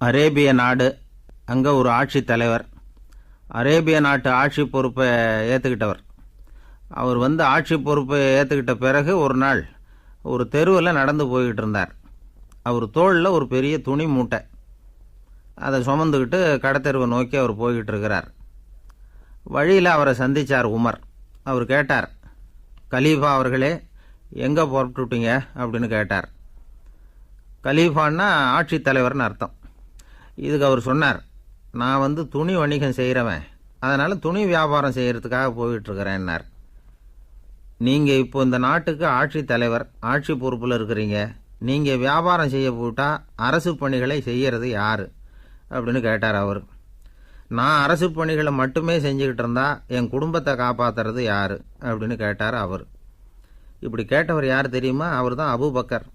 அரேபிய நாடு. அங்கே ஒரு ஆட்சி தலைவர். அரேபிய நாட்டு ஆட்சி பொறுப்பை ஏற்றுக்கிட்டவர். அவர் ஆட்சி பொறுப்பை ஏற்றுக்கிட்ட பிறகு ஒரு நாள் ஒரு தெருவில் நடந்து போய்கிட்டு இருந்தார். அவர் தோளில் ஒரு பெரிய துணி மூட்டை, அதை சுமந்துக்கிட்டு கடத்தெருவை நோக்கி அவர் போய்கிட்டு இருக்கிறார். வழியில் அவரை சந்தித்தார் உமர். அவர் கேட்டார், கலீஃபா அவர்களே, எங்கே புறப்பட்டுட்டீங்க அப்படின்னு கேட்டார். கலீஃபான்னா ஆட்சி தலைவர்னு அர்த்தம். இதுக்கு அவர் சொன்னார், நான் துணி வணிகம் செய்கிறவன், அதனால் துணி வியாபாரம் செய்கிறதுக்காக போயிட்டுருக்கிறேன்னார். நீங்கள் இப்போ இந்த நாட்டுக்கு ஆட்சி தலைவர், ஆட்சி பொறுப்பில் இருக்கிறீங்க. நீங்கள் வியாபாரம் செய்ய போட்டால் அரசு பணிகளை செய்கிறது யார் அப்படின்னு கேட்டார் அவர். நான் அரசு பணிகளை மட்டுமே செஞ்சுக்கிட்டு இருந்தா என் குடும்பத்தை காப்பாற்றுறது யார் அப்படின்னு கேட்டார் அவர். இப்படி கேட்டவர் யார் தெரியுமா? அவர் தான் அபூபக்கர்,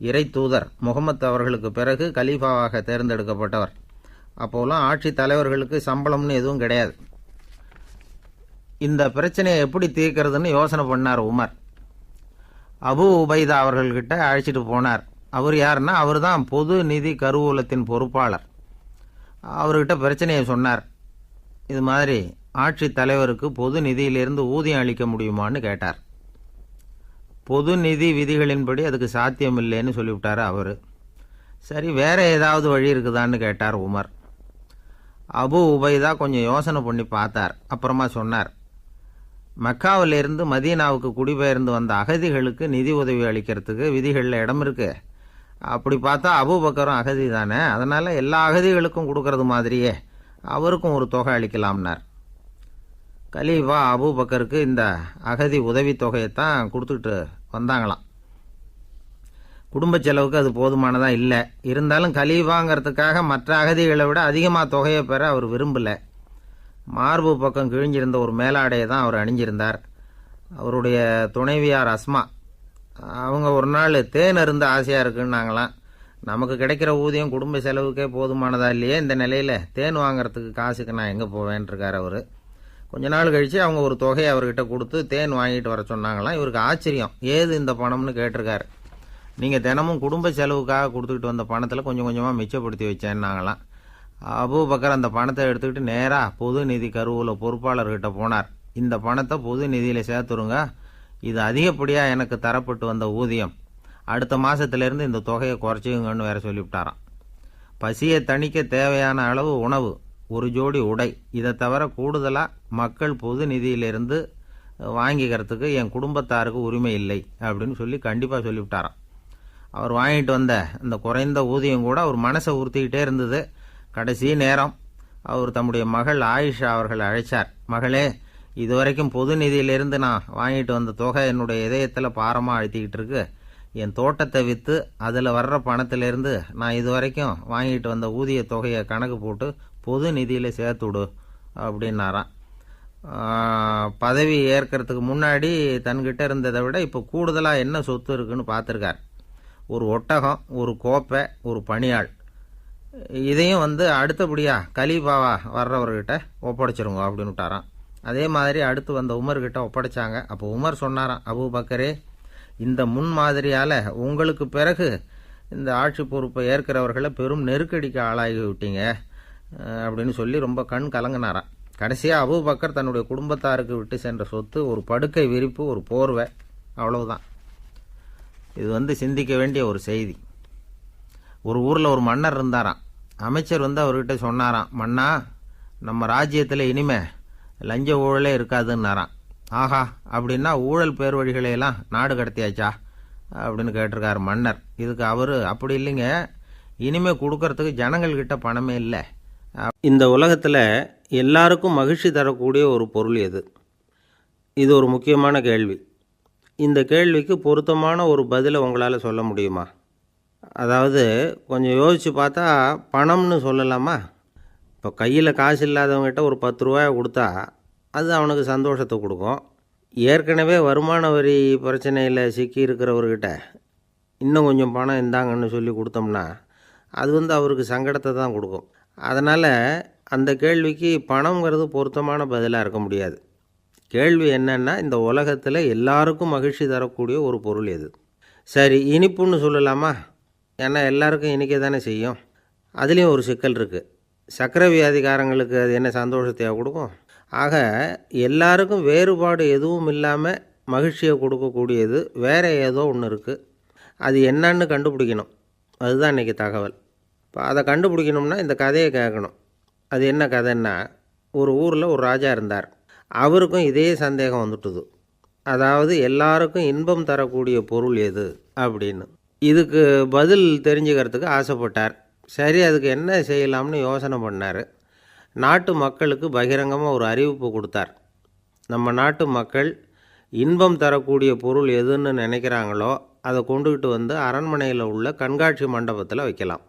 இறை தூதர் முகமது அவர்களுக்கு பிறகு கலீஃபாவாக தேர்ந்தெடுக்கப்பட்டவர். அப்போலாம் ஆட்சி தலைவர்களுக்கு சம்பளம்னு எதுவும் கிடையாது. இந்த பிரச்சனையை எப்படி தீர்க்கிறதுன்னு யோசனை பண்ணார் உமர். அபு உபைதா அவர்கள்கிட்ட அழைச்சிட்டு போனார். அவர் யாருன்னா, அவர் தான் பொது நிதி கருவூலத்தின் பொறுப்பாளர். அவர்கிட்ட பிரச்சனையை சொன்னார். இது மாதிரி ஆட்சி தலைவருக்கு பொது நிதியிலிருந்து ஊதியம் அளிக்க முடியுமான்னு கேட்டார். பொது நிதி விதிகளின்படி அதுக்கு சாத்தியம் இல்லைன்னு சொல்லிவிட்டார் அவர். சரி, வேற ஏதாவது வழி இருக்குதான்னு கேட்டார் உமர். அபு உபைதா கொஞ்சம் யோசனை பண்ணி பார்த்தார். அப்புறமா சொன்னார், மக்காவிலிருந்து மதீனாவுக்கு குடிபெயர்ந்து வந்த அகதிகளுக்கு நிதி உதவி அளிக்கிறதுக்கு விதிகளில் இடம் இருக்கு. அப்படி பார்த்தா அபூபக்கரும் அகதி தானே, அதனால எல்லா அகதிகளுக்கும் கொடுக்கறது மாதிரியே அவருக்கும் ஒரு தொகை அளிக்கலாம்னார். கலீஃபா அபூபக்கருக்கு இந்த அகதி உதவி தொகையைத்தான் கொடுத்துட்டு வந்தாங்களாம். குடும்ப செலவுக்கு அது போதுமானதா இல்லை. இருந்தாலும் கலீஃபாங்கிறதுக்காக மற்ற அகதிகளை விட அதிகமாக தொகையை பெற அவர் விரும்பலை. மார்பு பக்கம் கிழிஞ்சிருந்த ஒரு மேலாடையை தான் அவர் அணிஞ்சிருந்தார். அவருடைய துணைவியார் அஸ்மா, அவங்க ஒரு நாள் தேன் அருந்த ஆசையாக இருக்குன்னாங்களாம். நமக்கு கிடைக்கிற ஊதியம் குடும்ப செலவுக்கே போதுமானதா இல்லையே, இந்த நிலையில் தேன் வாங்கிறதுக்கு காசுக்கு நான் எங்கே போவேன்ருக்கார் அவர். கொஞ்ச நாள் கழித்து அவங்க ஒரு தொகையை அவர்கிட்ட கொடுத்து தேன் வாங்கிட்டு வர சொன்னாங்களாம். இவருக்கு ஆச்சரியம், ஏது இந்த பணம்னு கேட்டிருக்காரு. நீங்கள் தினமும் குடும்ப செலவுக்காக கொடுத்துக்கிட்டு வந்த பணத்தில் கொஞ்சம் கொஞ்சமாக மிச்சப்படுத்தி வச்சேன்னாங்களாம். அபூபக்கர் அந்த பணத்தை எடுத்துக்கிட்டு நேராக பொது நிதி கருவூல பொறுப்பாளர்கிட்ட போனார். இந்த பணத்தை பொது நிதியில் சேர்த்துருங்க, இது அதிகப்படியாக எனக்கு தரப்பட்டு வந்த ஊதியம், அடுத்த மாதத்திலேருந்து இந்த தொகையை குறைச்சிங்கன்னு வேற சொல்லிவிட்டாராம். பசியை தணிக்க தேவையான அளவு உணவு, ஒரு ஜோடி உடை, இதை தவிர கூடுதலாக மக்கள் பொது நிதியிலிருந்து வாங்கிக்கிறதுக்கு என் குடும்பத்தாருக்கு உரிமை இல்லை அப்படின்னு சொல்லி கண்டிப்பாக சொல்லிவிட்டாராம். அவர் வாங்கிட்டு வந்த இந்த குறைந்த ஊதியம் கூட அவர் மனசை உறுத்திக்கிட்டே இருந்தது. கடைசி நேரம் அவர் தம்முடைய மகள் ஆயிஷா அவர்களை அழைச்சார். மகளே, இதுவரைக்கும் பொது நிதியிலிருந்து நான் வாங்கிட்டு வந்த தொகை என்னுடைய இதயத்தில் பாரமாக அழுத்திக்கிட்டு இருக்கு. என் தோட்டத்தை விற்று அதில் வர்ற பணத்திலிருந்து நான் இதுவரைக்கும் வாங்கிட்டு வந்த ஊதிய தொகையை கணக்கு போட்டு பொது நிதியில் சேர்த்துடு அப்படின்னாராம். பதவி ஏற்கிறதுக்கு முன்னாடி தன்கிட்ட இருந்ததை விட இப்போ கூடுதலாக என்ன சொத்து இருக்குன்னு பார்த்துருக்கார். ஒரு ஒட்டகம், ஒரு கோப்பை, ஒரு பணியாள். இதையும் அடுத்தபடியாக கலீஃபாவா வர்றவர்கிட்ட ஒப்படைச்சிருங்க அப்படின்னு விட்டாராம். அதே மாதிரி அடுத்து வந்த உமர்கிட்ட ஒப்படைச்சாங்க. அப்போ உமர் சொன்னாராம், அபூபக்கரே, இந்த முன்மாதிரியால் உங்களுக்கு பிறகு இந்த ஆட்சி பொறுப்பை ஏற்கிறவர்களை பெரும் நெருக்கடிக்கு ஆளாகி விட்டீங்க அப்படின்னு சொல்லி ரொம்ப கண் கலங்கினாராம். கடைசியாக அபூபக்கர் தன்னுடைய குடும்பத்தாருக்கு விட்டு சென்ற சொத்து ஒரு படுக்கை விரிப்பு, ஒரு போர்வை, அவ்வளவுதான். இது சிந்திக்க வேண்டிய ஒரு செய்தி. ஒரு ஊரில் ஒரு மன்னர் இருந்தாராம். அமைச்சர் அவர்கிட்ட சொன்னாராம், மன்னா, நம்ம ராஜ்யத்தில் இனிமே லஞ்ச ஊழலே இருக்காதுன்னாராம். ஆஹா, அப்படின்னா ஊழல் பேர் வழிகளையெல்லாம் நாடு கடத்தியாச்சா அப்படின்னு கேட்டிருக்காரு மன்னர். இதுக்கு அவர், அப்படி இல்லைங்க, இனிமே கொடுக்கறதுக்கு ஜனங்கள்கிட்ட பணமே இல்லை. இந்த உலகத்தில் எல்லாருக்கும் மகிழ்ச்சி தரக்கூடிய ஒரு பொருள் எது? இது ஒரு முக்கியமான கேள்வி. இந்த கேள்விக்கு பொருத்தமான ஒரு பதிலை உங்களால் சொல்ல முடியுமா? அதாவது கொஞ்சம் யோசித்து பார்த்தா பணம்னு சொல்லலாமா? இப்போ கையில் காசு இல்லாதவங்ககிட்ட ஒரு 10 ரூபாய் கொடுத்தா அது அவனுக்கு சந்தோஷத்தை கொடுக்கும். ஏற்கனவே வருமான வரி பிரச்சனையில் சிக்கி இருக்கிறவர்கிட்ட இன்னும் கொஞ்சம் பணம் இந்தாங்கன்னு சொல்லி கொடுத்தோம்னா அது அவருக்கு சங்கடத்தை தான் கொடுக்கும். அதனால் அந்த கேள்விக்கு பணங்கிறது பொருத்தமான பதிலாக இருக்க முடியாது. கேள்வி என்னன்னா, இந்த உலகத்தில் எல்லாருக்கும் மகிழ்ச்சி தரக்கூடிய ஒரு பொருள் எது? சரி, இனிப்புன்னு சொல்லலாமா? ஏன்னா எல்லாருக்கும் இனிக்க தானே செய்யும். அதுலேயும் ஒரு சிக்கல் இருக்குது. சர்க்கரை வியாதிக்காரங்களுக்கு அது என்ன சந்தோஷத்தையாக கொடுக்கும்? ஆக எல்லாருக்கும் வேறுபாடு எதுவும் இல்லாமல் மகிழ்ச்சியை கொடுக்கக்கூடியது வேறு ஏதோ ஒன்று இருக்குது. அது என்னன்னு கண்டுபிடிக்கணும். அதுதான் இன்றைக்கி தகவல். இப்போ அதை கண்டுபிடிக்கணும்னா இந்த கதையை கேட்கணும். அது என்ன கதைன்னா, ஒரு ஊரில் ஒரு ராஜா இருந்தார். அவருக்கும் இதே சந்தேகம் வந்துட்டுது. அதாவது எல்லாருக்கும் இன்பம் தரக்கூடிய பொருள் எது அப்படின்னு. இதுக்கு பதில் தெரிஞ்சுக்கிறதுக்கு ஆசைப்பட்டார். சரி, அதுக்கு என்ன செய்யலாம்னு யோசனை பண்ணார். நாட்டு மக்களுக்கு பகிரங்கமாக ஒரு அறிவிப்பு கொடுத்தார். நம்ம நாட்டு மக்கள் இன்பம் தரக்கூடிய பொருள் எதுன்னு நினைக்கிறாங்களோ அதை கொண்டுக்கிட்டு வந்து அரண்மனையில் உள்ள கண்காட்சி மண்டபத்தில் வைக்கலாம்.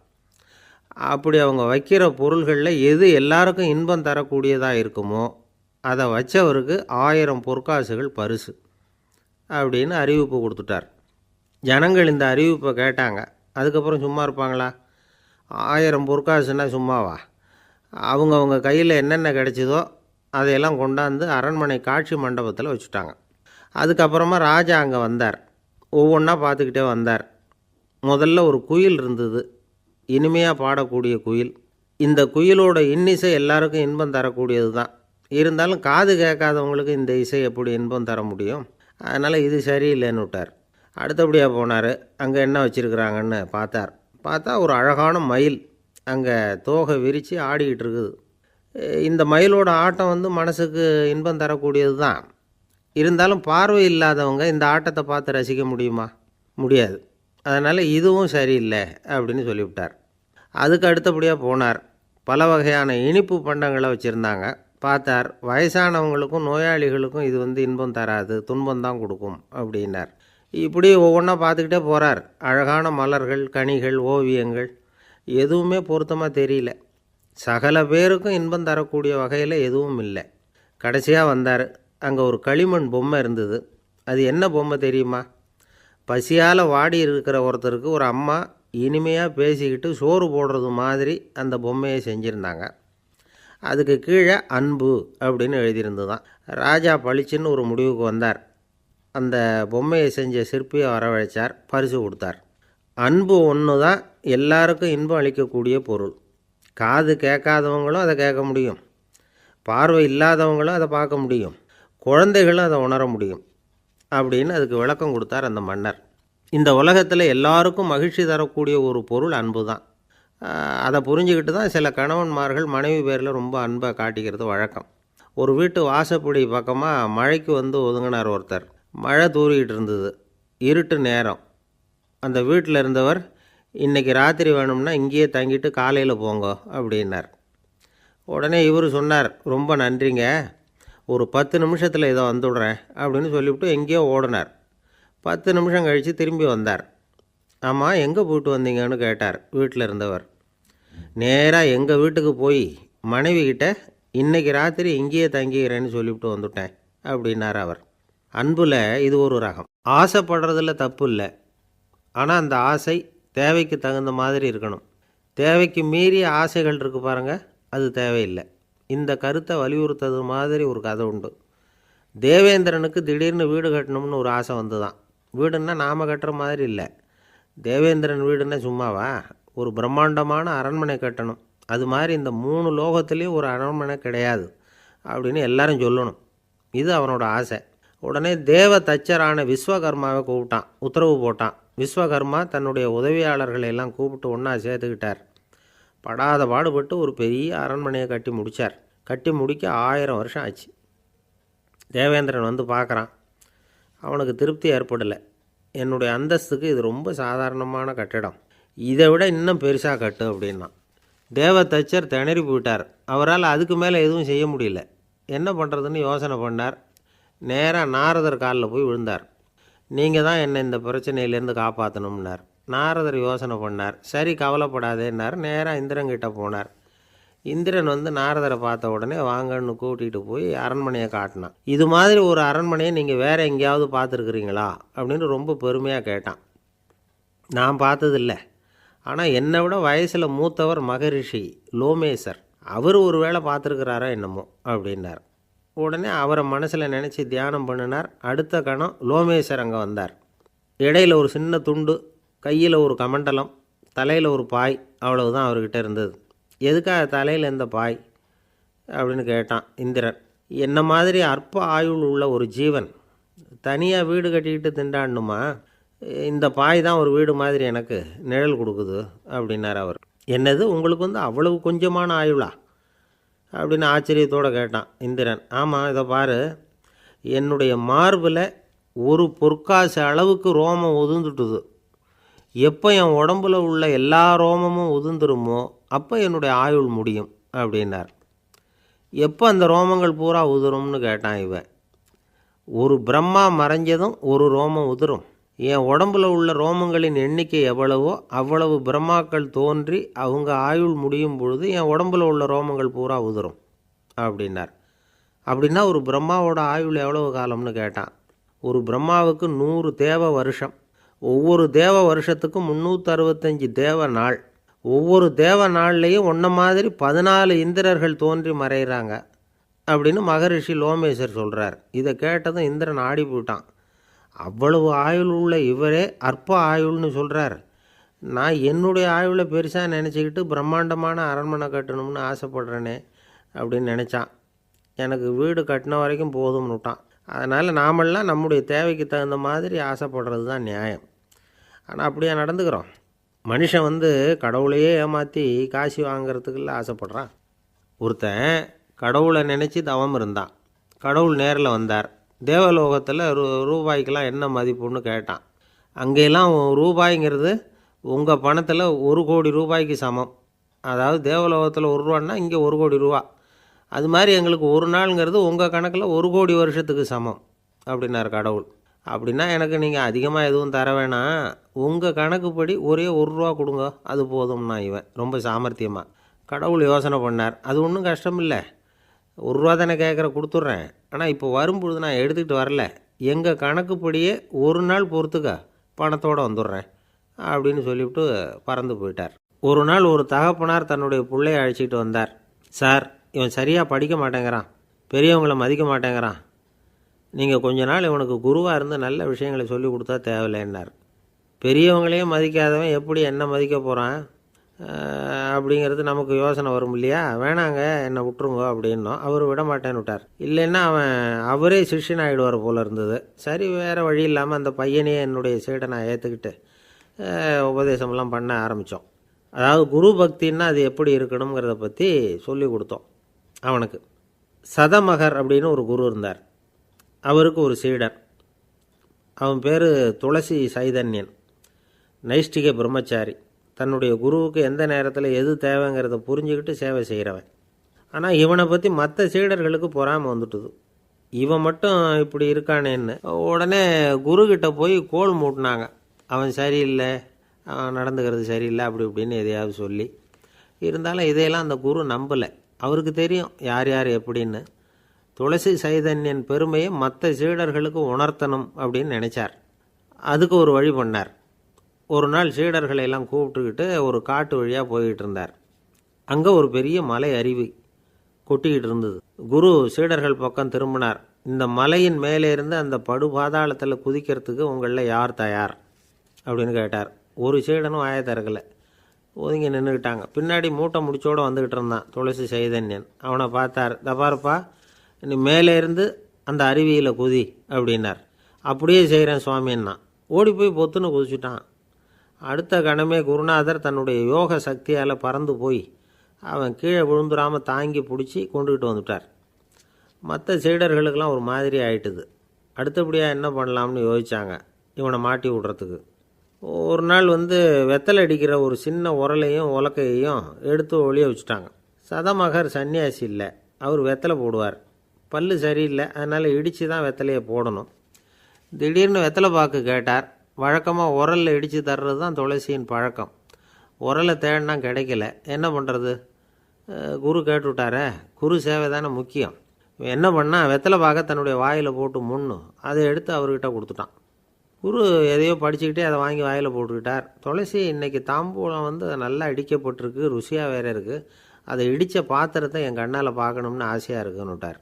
அப்படி அவங்க வைக்கிற பொருள்களில் எது எல்லாருக்கும் இன்பம் தரக்கூடியதாக இருக்குமோ அதை வச்சவருக்கு 1000 பொற்காசுகள் பரிசு அப்படின்னு அறிவிப்பு கொடுத்துட்டார். ஜனங்கள் இந்த அறிவிப்பை கேட்டாங்க. அதுக்கப்புறம் சும்மா இருப்பாங்களா? 1000 பொற்காசுன்னா சும்மாவா? அவங்க கையில் என்னென்ன கிடைச்சதோ அதையெல்லாம் கொண்டாந்து அரண்மனை காட்சி மண்டபத்தில் வச்சுட்டாங்க. அதுக்கப்புறமா ராஜா அங்கே வந்தார். ஒவ்வொன்றா பார்த்துக்கிட்டே வந்தார். முதல்ல ஒரு குயில் இருந்தது, இனிமையாக பாடக்கூடிய குயில். இந்த குயிலோட இன்னிசை எல்லாருக்கும் இன்பம் தரக்கூடியது தான். இருந்தாலும் காது கேட்காதவங்களுக்கு இந்த இசை எப்படி இன்பம் தர முடியும்? அதனால் இது சரியில்லைன்னு விட்டார். அடுத்தபடியாக போனார். அங்கே என்ன வச்சுருக்குறாங்கன்னு பார்த்தா ஒரு அழகான மயில் அங்கே தோகை விரித்து ஆடிக்கிட்டு இருக்குது. இந்த மயிலோட ஆட்டம் மனசுக்கு இன்பம் தரக்கூடியது தான். இருந்தாலும் பார்வை இல்லாதவங்க இந்த ஆட்டத்தை பார்த்து ரசிக்க முடியுமா? முடியாது. அதனால் இதுவும் சரியில்லை அப்படின்னு சொல்லிவிட்டார். அதுக்கு அடுத்தபடியாக போனார். பல வகையான இனிப்பு பண்டங்களை வச்சுருந்தாங்க. பார்த்தார், வயசானவங்களுக்கும் நோயாளிகளுக்கும் இது இன்பம் தராது, துன்பம் தான் கொடுக்கும் அப்படின்னார். இப்படி ஒவ்வொன்றா பார்த்துக்கிட்டே போகிறார். அழகான மலர்கள், கனிகள், ஓவியங்கள் எதுவுமே பொருத்தமாக தெரியல. சகல பேருக்கும் இன்பம் தரக்கூடிய வகையில் எதுவும் இல்லை. கடைசியாக வந்தார். அங்கே ஒரு களிமண் பொம்மை இருந்தது. அது என்ன பொம்மை தெரியுமா? பசியால் வாடி இருக்கிற ஒருத்தருக்கு ஒரு அம்மா இனிமையாக பேசிக்கிட்டு சோறு போடுறது மாதிரி அந்த பொம்மையை செஞ்சுருந்தாங்க. அதுக்கு கீழே அன்பு அப்படின்னு எழுதியிருந்துதான். ராஜா பளிச்சுன்னு ஒரு முடிவுக்கு வந்தார். அந்த பொம்மையை செஞ்ச சிற்பியை வரவழைச்சார், பரிசு கொடுத்தார். அன்பு ஒன்று தான் எல்லாருக்கும் இன்பம் அளிக்கக்கூடிய பொருள். காது கேட்காதவங்களும் அதை கேட்க முடியும், பார்வை இல்லாதவங்களும் அதை பார்க்க முடியும், குழந்தைகளும் அதை உணர முடியும் அப்படின்னு அதுக்கு விளக்கம் கொடுத்தார் அந்த மன்னர். இந்த உலகத்தில் எல்லாருக்கும் மகிழ்ச்சி தரக்கூடிய ஒரு பொருள் அன்பு தான். அதை புரிஞ்சுக்கிட்டு தான் சில கணவன்மார்கள் மனைவி பேரில் ரொம்ப அன்பை காட்டிக்கிறது வழக்கம். ஒரு வீட்டு வாசப்படி பக்கமாக மழைக்கு ஒதுங்கினார் ஒருத்தர். மழை தூரிக்கிட்டு இருந்தது, இருட்டு நேரம். அந்த வீட்டில் இருந்தவர், இன்றைக்கி ராத்திரி வேணும்னா இங்கேயே தங்கிட்டு காலையில் போங்க அப்படின்னார். உடனே இவர் சொன்னார், ரொம்ப நன்றிங்க, ஒரு 10 நிமிஷத்தில் இதை வந்துவிடுறேன் அப்படின்னு சொல்லிவிட்டு எங்கேயோ ஓடினார். 10 நிமிஷம் கழித்து திரும்பி வந்தார். ஆமாம், எங்கே போயிட்டு வந்தீங்கன்னு கேட்டார் வீட்டில் இருந்தவர். நேராக எங்கள் வீட்டுக்கு போய் மனைவிக்கிட்ட இன்றைக்கி ராத்திரி இங்கேயே தங்கிக்கிறேன்னு சொல்லிவிட்டு வந்துட்டேன் அப்படின்னார் அவர். அன்பில் இது ஒரு ரகம். ஆசைப்படுறதில் தப்பு இல்லை, ஆனால் அந்த ஆசை தேவைக்கு தகுந்த மாதிரி இருக்கணும். தேவைக்கு மீறிய ஆசைகள் இருக்குது பாருங்கள், அது தேவையில்லை. இந்த கருத்தை வலியுறுத்தது மாதிரி ஒரு கதை உண்டு. தேவேந்திரனுக்கு திடீர்னு வீடு கட்டணும்னு ஒரு ஆசை வந்துதான். வீடுன்னா நாம் கட்டுற மாதிரி இல்லை. தேவேந்திரன் வீடுன்னா சும்மாவா? ஒரு பிரம்மாண்டமான அரண்மனை கட்டணும். அது மாதிரி இந்த 3 லோகத்துலேயும் ஒரு அரண்மனை கிடையாது அப்படின்னு எல்லாரும் சொல்லணும். இது அவனோட ஆசை. உடனே தேவ தச்சரான விஸ்வகர்மாவை கூப்பிட்டான், உத்தரவு போட்டான். விஸ்வகர்மா தன்னுடைய உதவியாளர்களை எல்லாம் கூப்பிட்டு ஒன்றா சேர்த்துக்கிட்டார். படாத பாடுபட்டு ஒரு பெரிய அரண்மனையை கட்டி முடித்தார். கட்டி முடிக்க 1000 வருஷம் ஆச்சு. தேவேந்திரன் பார்க்குறான். அவனுக்கு திருப்தி ஏற்படலை. என்னுடைய அந்தஸ்துக்கு இது ரொம்ப சாதாரணமான கட்டிடம், இதை விட இன்னும் பெருசாக கட்டு அப்படின்னா. தேவ தச்சர் திணறி போயிட்டார். அவரால் அதுக்கு மேலே எதுவும் செய்ய முடியல. என்ன பண்ணுறதுன்னு யோசனை பண்ணார். நேராக நாரதர் காலில் போய் விழுந்தார். நீங்கள் தான் என்னை இந்த பிரச்சனையிலேருந்து காப்பாற்றணும்னார். நாரதர் யோசனை பண்ணார். சரி, கவலைப்படாதேன்னார். நேராக இந்திரன்கிட்ட போனார். இந்திரன் நாரதரை பார்த்த உடனே வாங்கன்னு கூட்டிகிட்டு போய் அரண்மனையை காட்டினான். இது மாதிரி ஒரு அரண்மனையை நீங்கள் வேறு எங்கேயாவது பார்த்துருக்குறீங்களா அப்படின்னு ரொம்ப பெருமையாக கேட்டான். நான் பார்த்ததில்லை, ஆனால் என்னை விட வயசில் மூத்தவர் மகரிஷி லோமேசர், அவர் ஒரு வேளை பார்த்துருக்கிறாரா என்னமோ அப்படின்னார். உடனே அவரை மனசில் நினச்சி தியானம் பண்ணினார். அடுத்த கணம் லோமேசர் அங்கே வந்தார். இடையில் ஒரு சின்ன துண்டு, கையில் ஒரு கமண்டலம், தலையில் ஒரு பாய், அவ்வளவுதான் அவர்கிட்ட இருந்தது. எதுக்காக தலையில் எந்த பாய் அப்படின்னு கேட்டான் இந்திரன். என்ன மாதிரி அற்ப ஆயுள் உள்ள ஒரு ஜீவன் தனியாக வீடு கட்டிக்கிட்டு திண்டாடணுமா? இந்த பாய் தான் ஒரு வீடு மாதிரி எனக்கு நிழல் கொடுக்குது அப்படின்னார் அவர். என்னது, உங்களுக்கு அவ்வளவு கொஞ்சமான ஆயுளா அப்படின்னு ஆச்சரியத்தோடு கேட்டான் இந்திரன். ஆமாம், இதை பாரு, என்னுடைய மார்பில் ஒரு பொற்காசு அளவுக்கு ரோமம் உதிர்ந்துட்டுது. எப்போ என் உடம்புல உள்ள எல்லா ரோமமும் உதிர்ந்துருமோ அப்போ என்னுடைய ஆயுள் முடியும் அப்படின்னார். எப்போ அந்த ரோமங்கள் பூரா உதிரும்னு கேட்டான் இவன். ஒரு பிரம்மா மறைஞ்சதும் ஒரு ரோமம் உதிரும். என் உடம்புல உள்ள ரோமங்களின் எண்ணிக்கை எவ்வளவோ அவ்வளவு பிரம்மாக்கள் தோன்றி அவங்க ஆயுள் முடியும் பொழுது என் உடம்புல உள்ள ரோமங்கள் பூரா உதிரும் அப்படின்னார். அப்படின்னா ஒரு பிரம்மாவோட ஆயுள் எவ்வளவு காலம்னு கேட்டான். ஒரு பிரம்மாவுக்கு 100 தேவ வருஷம். ஒவ்வொரு தேவ வருஷத்துக்கும் 365 தேவ நாள். ஒவ்வொரு தேவ நாள்லேயும் ஒன்றை மாதிரி 14 இந்திரர்கள் தோன்றி மறைகிறாங்க அப்படின்னு மகரிஷி லோமேசர் சொல்கிறார். இதை கேட்டதும் இந்திரன் ஆடி போயிட்டான். அவ்வளவு ஆயுள் உள்ள இவரே அற்ப ஆயுள்னு சொல்கிறார். நான் என்னுடைய ஆயுளை பெருசாக நினச்சிக்கிட்டு பிரம்மாண்டமான அரண்மனை கட்டணும்னு ஆசைப்படுறேனே அப்படின்னு நினச்சான். எனக்கு வீடு கட்டின வரைக்கும் போதும்னு விட்டான். அதனால் நாமெல்லாம் நம்முடைய தேவைக்கு தகுந்த மாதிரி ஆசைப்படுறது தான் நியாயம். ஆனால் அப்படியே நடந்துக்கிறோம். மனுஷன் கடவுளையே ஏமாற்றி காசு வாங்கிறதுக்குள்ள ஆசைப்படுறான். ஒருத்தன் கடவுளை நினச்சி தவம் இருந்தான். கடவுள் நேரில் வந்தார். தேவலோகத்தில் ரூபாய்க்கெல்லாம் என்ன மதிப்புன்னு கேட்டான். அங்கெல்லாம் ரூபாய்ங்கிறது உங்கள் பணத்தில் 1 கோடி ரூபாய்க்கு சமம். அதாவது தேவலோகத்தில் 1 ரூபான்னா இங்கே 1 கோடி ரூபா. அது மாதிரி எங்களுக்கு ஒரு நாளுங்கிறது உங்கள் கணக்கில் 1 கோடி வருஷத்துக்கு சமம் அப்படின்னார் கடவுள். அப்படின்னா எனக்கு நீங்கள் அதிகமாக எதுவும் தர வேணாம், உங்கள் கணக்குப்படி ஒரே 1 ரூபா கொடுங்க, அது போதும்னா இவன் ரொம்ப சாமர்த்தியமாக. கடவுள் யோசனை பண்ணார். அது ஒன்றும் கஷ்டம் இல்லை, 1 ரூபா தானே கேட்குற, கொடுத்துட்றேன். ஆனால் இப்போ வரும்பொழுது நான் எடுத்துக்கிட்டு வரல, எங்கள் கணக்குப்படியே 1 நாள் பொறுத்துக்க பணத்தோடு வந்துடுறேன் அப்படின்னு சொல்லிவிட்டு பறந்து போயிட்டார். ஒரு நாள் ஒரு தகப்பனார் தன்னுடைய பிள்ளையை அழைச்சிக்கிட்டு வந்தார். சார், இவன் சரியாக படிக்க மாட்டேங்கிறான், பெரியவங்களை மதிக்க மாட்டேங்கிறான், நீங்கள் கொஞ்ச நாள் இவனுக்கு குருவாக இருந்து நல்ல விஷயங்களை சொல்லி கொடுத்தா தேவையில்லைன்னார். பெரியவங்களையே மதிக்காதவன் எப்படி என்ன மதிக்க போகிறான் அப்படிங்கிறது நமக்கு யோசனை வரும் இல்லையா? வேணாங்க, என்னை விட்டுருங்க அப்படின்னோம். அவர் விட மாட்டேன்னு விட்டார். இல்லைன்னா அவரே சிஷ்யன் ஆகிடுவார் போல இருந்தது. சரி, வேறு வழி இல்லாமல் அந்த பையனையே என்னுடைய சீடை நான் ஏற்றுக்கிட்டு உபதேசமெல்லாம் பண்ண ஆரம்பித்தோம். அதாவது குரு பக்தின்னா அது எப்படி இருக்கணுங்கிறத பற்றி சொல்லி கொடுத்தோம் அவனுக்கு. சதமகர் அப்படின்னு ஒரு குரு இருந்தார். அவருக்கு ஒரு சீடர். அவன் பேர் துளசி சைதன்யன். நைஷ்டிக பிரம்மச்சாரி. தன்னுடைய குருவுக்கு எந்த நேரத்தில் எது தேவைங்கிறத புரிஞ்சுக்கிட்டு சேவை செய்கிறவன். ஆனால் இவனை பற்றி மற்ற சீடர்களுக்கு பொறாமை வந்துட்டுது. இவன் மட்டும் இப்படி இருக்கானேன்னு உடனே குருக்கிட்ட போய் கோல் மூட்டினாங்க. அவன் சரியில்லை, அவன் நடந்துக்கிறது சரியில்லை, அப்படி இப்படின்னு எதையாவது சொல்லி. இருந்தாலும் இதையெல்லாம் அந்த குரு நம்பலை. அவருக்கு தெரியும் யார் யார் எப்படின்னு. துளசி சைதன்யன் பெருமையை மற்ற சீடர்களுக்கு உணர்த்தணும் அப்படின்னு நினச்சார். அதுக்கு ஒரு வழி பண்ணார். ஒரு நாள் சீடர்களை எல்லாம் கூப்பிட்டுக்கிட்டு ஒரு காட்டு வழியாக போய்கிட்டு இருந்தார். அங்கே ஒரு பெரிய மலை அருவி கொட்டிக்கிட்டு இருந்தது. குரு சீடர்கள் பக்கம் திரும்பினார். இந்த மலையின் மேலே இருந்து அந்த படுபாதாளத்தில் குதிக்கிறதுக்கு உங்களில் யார் தயார் அப்படின்னு கேட்டார். ஒரு சீடனும் ஆய திறக்கலை, ஒதுங்கி நின்றுக்கிட்டாங்க. பின்னாடி மூட்டை முடிச்சோடு வந்துக்கிட்டு இருந்தான் துளசி சைதன்யன். அவனை பார்த்தார். தப்பாருப்பா, நீ மேலே இருந்து அந்த அருவியில் குதி அப்படின்னார். அப்படியே செய்கிறேன் சுவாமின்னா ஓடி போய் பொத்துன்னு குதிச்சுட்டான். அடுத்த கணமே குருநாதர் தன்னுடைய யோக சக்தியால் பறந்து போய் அவன் கீழே விழுந்துடாமல் தாங்கி பிடிச்சி கொண்டுக்கிட்டு வந்துட்டார். மற்ற சீடர்களுக்கெல்லாம் ஒரு மாதிரி ஆயிட்டுது. அடுத்தபடியாக என்ன பண்ணலாம்னு யோசித்தாங்க இவனை மாட்டி விடுறதுக்கு. ஒரு நாள் வெத்தலை அடிக்கிற ஒரு சின்ன உரலையும் உலக்கையையும் எடுத்து ஒளிய வச்சுட்டாங்க. சதமகர் சன்னியாசி இல்லை, அவர் வெத்தலை போடுவார். பல்லு சரியில்லை, அதனால் இடித்து தான் வெத்தலையை போடணும். திடீர்னு வெத்தலை பாக்கு கேட்டார். வழக்கமாக உரலில் இடித்து தர்றது தான் துளசியின் பழக்கம். உரலை தேடினா கிடைக்கல, என்ன பண்ணுறது? குரு கேட்டுவிட்டாரே, குரு சேவை தானே முக்கியம். என்ன பண்ணால் வெத்தலை பாக்க தன்னுடைய வாயில் போட்டு முன்னும் அதை எடுத்து அவர்கிட்ட கொடுத்துட்டான். குரு எதையோ படிச்சுக்கிட்டே அதை வாங்கி வாயில் போட்டுக்கிட்டார். துளசி இன்றைக்கி தாம்பூலம் நல்லா இடிக்கப்பட்டிருக்கு, ருசியாக வேறு இருக்குது, அதை இடித்த பாத்திரத்தை என் கண்ணால் பார்க்கணும்னு ஆசையாக இருக்குன்னு விட்டார்.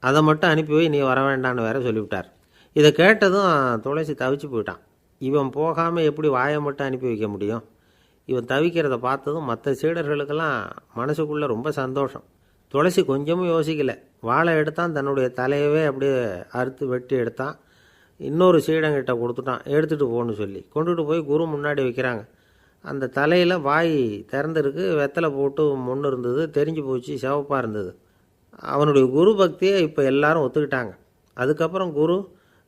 அதை மட்டும் அனுப்பி போய் நீ வர வேண்டான்னு வேற சொல்லிவிட்டார். இதை கேட்டதும் துளசி தவிச்சு போயிட்டான். இவன் போகாமல் எப்படி வாயை மட்டும் அனுப்பி வைக்க முடியும்? இவன் தவிக்கிறத பார்த்ததும் மற்ற சீடர்களுக்கெல்லாம் மனசுக்குள்ளே ரொம்ப சந்தோஷம். துளசி கொஞ்சமும் யோசிக்கலை, வாழை எடுத்தான், தன்னுடைய தலையவே அப்படியே அறுத்து வெட்டி எடுத்தான், இன்னொரு சீடங்கிட்ட கொடுத்துட்டான், எடுத்துகிட்டு போன்னு சொல்லி கொண்டுட்டு போய் குரு முன்னாடி வைக்கிறாங்க. அந்த தலையில் வாய் திறந்துருக்கு, வெத்தலை போட்டு முன்னு இருந்தது, தெரிஞ்சு போச்சு, சிவப்பாக இருந்தது. அவனுடைய குரு பக்தியை இப்போ எல்லாரும் ஒத்துக்கிட்டாங்க. அதுக்கப்புறம் குரு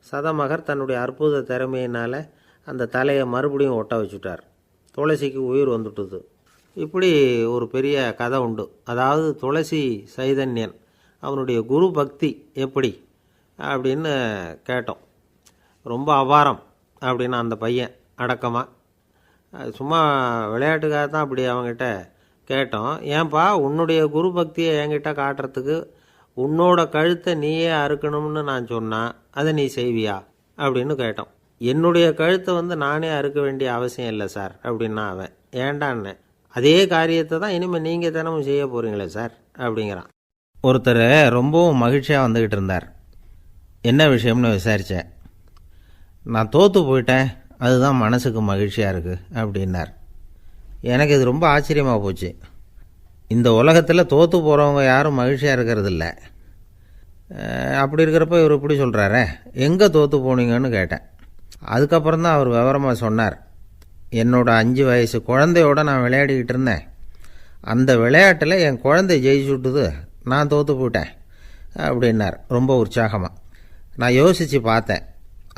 சதமகர் தன்னுடைய அற்புத திறமையினால் அந்த தலையை மறுபடியும் ஒட்ட வச்சுட்டார். துளசிக்கு உயிர் வந்துட்டுது. இப்படி ஒரு பெரிய கதை உண்டு. அதாவது துளசி சைதன்யன் அவனுடைய குரு பக்தி எப்படி அப்படின்னு கேட்டோம். ரொம்ப அபாரம் அப்படின்னு அந்த பையன் அடக்கமாக, சும்மா விளையாட்டுக்காக தான் அப்படி அவங்ககிட்ட கேட்டோம். ஏன்பா உன்னுடைய குரு பக்தியை என்கிட்ட காட்டுறதுக்கு உன்னோட கழுத்தை நீயே அறுக்கணும்னு நான் சொன்னால் அதை நீ செய்வியா அப்படின்னு கேட்டோம். என்னுடைய கழுத்தை நானே அறுக்க வேண்டிய அவசியம் இல்லை சார் அப்படின்னா அவன். ஏண்டான்னு, அதே காரியத்தை தான் இனிமேல் நீங்கள் தினமும் செய்ய போகிறீங்களே சார் அப்படிங்கிறான். ஒருத்தர் ரொம்பவும் மகிழ்ச்சியாக வந்துக்கிட்டு இருந்தார். என்ன விஷயம்னு விசாரித்தேன். நான் தோற்று போயிட்டேன், அதுதான் மனசுக்கு மகிழ்ச்சியாக இருக்குது அப்படின்னார். எனக்கு இது ரொம்ப ஆச்சரியமாக போச்சு. இந்த உலகத்தில் தோற்று போகிறவங்க யாரும் மகிழ்ச்சியாக இருக்கிறதில்ல. அப்படி இருக்கிறப்ப இவர் இப்படி சொல்கிறாரே, எங்கே தோற்று போனீங்கன்னு கேட்டேன். அதுக்கப்புறம் தான் அவர் விவரமாக சொன்னார். என்னோட 5 வயசு குழந்தையோடு நான் விளையாடிக்கிட்டு இருந்தேன். அந்த விளையாட்டில் என் குழந்தை ஜெயிச்சு விட்டுது, நான் தோற்று போயிட்டேன் அப்படின்னார் ரொம்ப உற்சாகமாக. நான் யோசித்து பார்த்தேன்.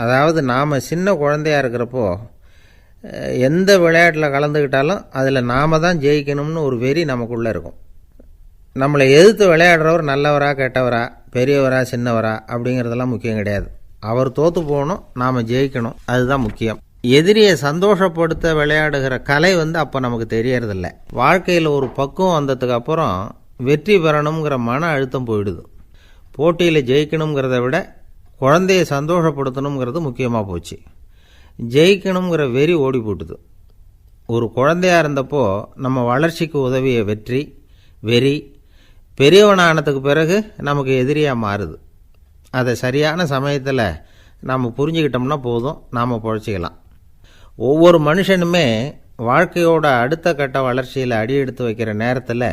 அதாவது நாம் சின்ன குழந்தையாக இருக்கிறப்போ எந்த விளையாட்டில் கலந்துக்கிட்டாலும் அதில் நாம் தான் ஜெயிக்கணும்னு ஒரு வெறி நமக்குள்ளே இருக்கும். நம்மளை எதிர்த்து விளையாடுறவர் நல்லவரா கெட்டவரா, பெரியவரா சின்னவரா அப்படிங்கிறதெல்லாம் முக்கியம் கிடையாது. அவர் தோற்று போகணும், நாம் ஜெயிக்கணும், அதுதான் முக்கியம். எதிரியை சந்தோஷப்படுத்த விளையாடுகிற கலை அப்போ நமக்கு தெரியறதில்ல. வாழ்க்கையில் ஒரு பக்குவம் வந்ததுக்கு அப்புறம் வெற்றி பெறணுங்கிற மன அழுத்தம் போயிடுது. போட்டியில் ஜெயிக்கணுங்கிறத விட குழந்தையை சந்தோஷப்படுத்தணுங்கிறது முக்கியமாக போச்சு. ஜெயிக்கணுங்கிற வெறி ஓடி போட்டுது. ஒரு குழந்தையாக இருந்தப்போ நம்ம வளர்ச்சிக்கு உதவிய வெறி பெரியவனானதுக்கு பிறகு நமக்கு எதிரியாக மாறுது. அதை சரியான சமயத்தில் நாம் புரிஞ்சுக்கிட்டோம்னா போதும், நாம் பொழைச்சிக்கலாம். ஒவ்வொரு மனுஷனுமே வாழ்க்கையோட அடுத்த கட்ட வளர்ச்சியில் அடி எடுத்து வைக்கிற நேரத்தில்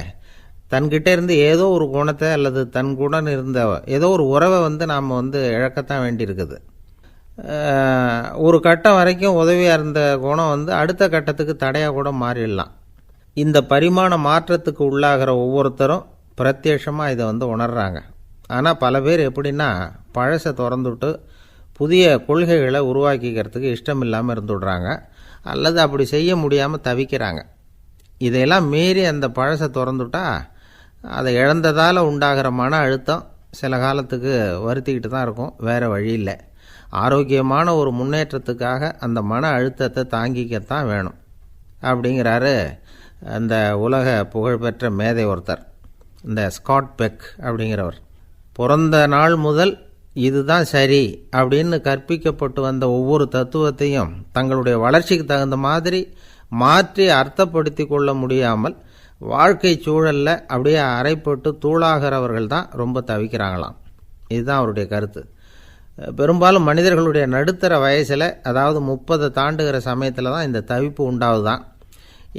தன்கிட்ட இருந்து ஏதோ ஒரு குணத்தை அல்லது தன் குணம் இருந்த ஏதோ ஒரு உறவை நாம் இழக்கத்தான் வேண்டியிருக்குது. ஒரு கட்டம் வரைக்கும் உதவியாக இருந்த குணம் அடுத்த கட்டத்துக்கு தடையாக கூட மாறிடலாம். இந்த பரிமாண மாற்றத்துக்கு உள்ளாகிற ஒவ்வொருத்தரும் பிரத்யட்சமாக இதை உணர்றாங்க. ஆனால் பல பேர் எப்படின்னா பழசை திறந்துவிட்டு புதிய கொள்கைகளை உருவாக்கிக்கிறதுக்கு இஷ்டம் இல்லாமல் இருந்துடுறாங்க, அல்லது அப்படி செய்ய முடியாமல் தவிக்கிறாங்க. இதையெல்லாம் மீறி அந்த பழசை திறந்துட்டா அதை இழந்ததால் உண்டாகிற மன அழுத்தம் சில காலத்துக்கு வருத்திக்கிட்டு தான் இருக்கும், வேறு வழி இல்லை. ஆரோக்கியமான ஒரு முன்னேற்றத்துக்காக அந்த மன அழுத்தத்தை தாங்கிக்கத்தான் வேணும் அப்படிங்கிறாரு அந்த உலக புகழ்பெற்ற மேதை ஒருத்தர், இந்த ஸ்காட் பெக் அப்படிங்கிறவர். பிறந்த நாள் முதல் இதுதான் சரி அப்படின்னு கற்பிக்கப்பட்டு வந்த ஒவ்வொரு தத்துவத்தையும் தங்களுடைய வளர்ச்சிக்கு தகுந்த மாதிரி மாற்றி அர்த்தப்படுத்தி கொள்ள முடியாமல் வாழ்க்கை சூழலில் அப்படியே அரைப்பட்டு தூளாகிறவர்கள் தான் ரொம்ப தவிக்கிறாங்களாம். இதுதான் அவருடைய கருத்து. பெரும்பாலும் மனிதர்களுடைய நடுத்தர வயசில், அதாவது 30 தாண்டுகிற சமயத்தில் தான் இந்த தவிப்பு உண்டாகுதான்.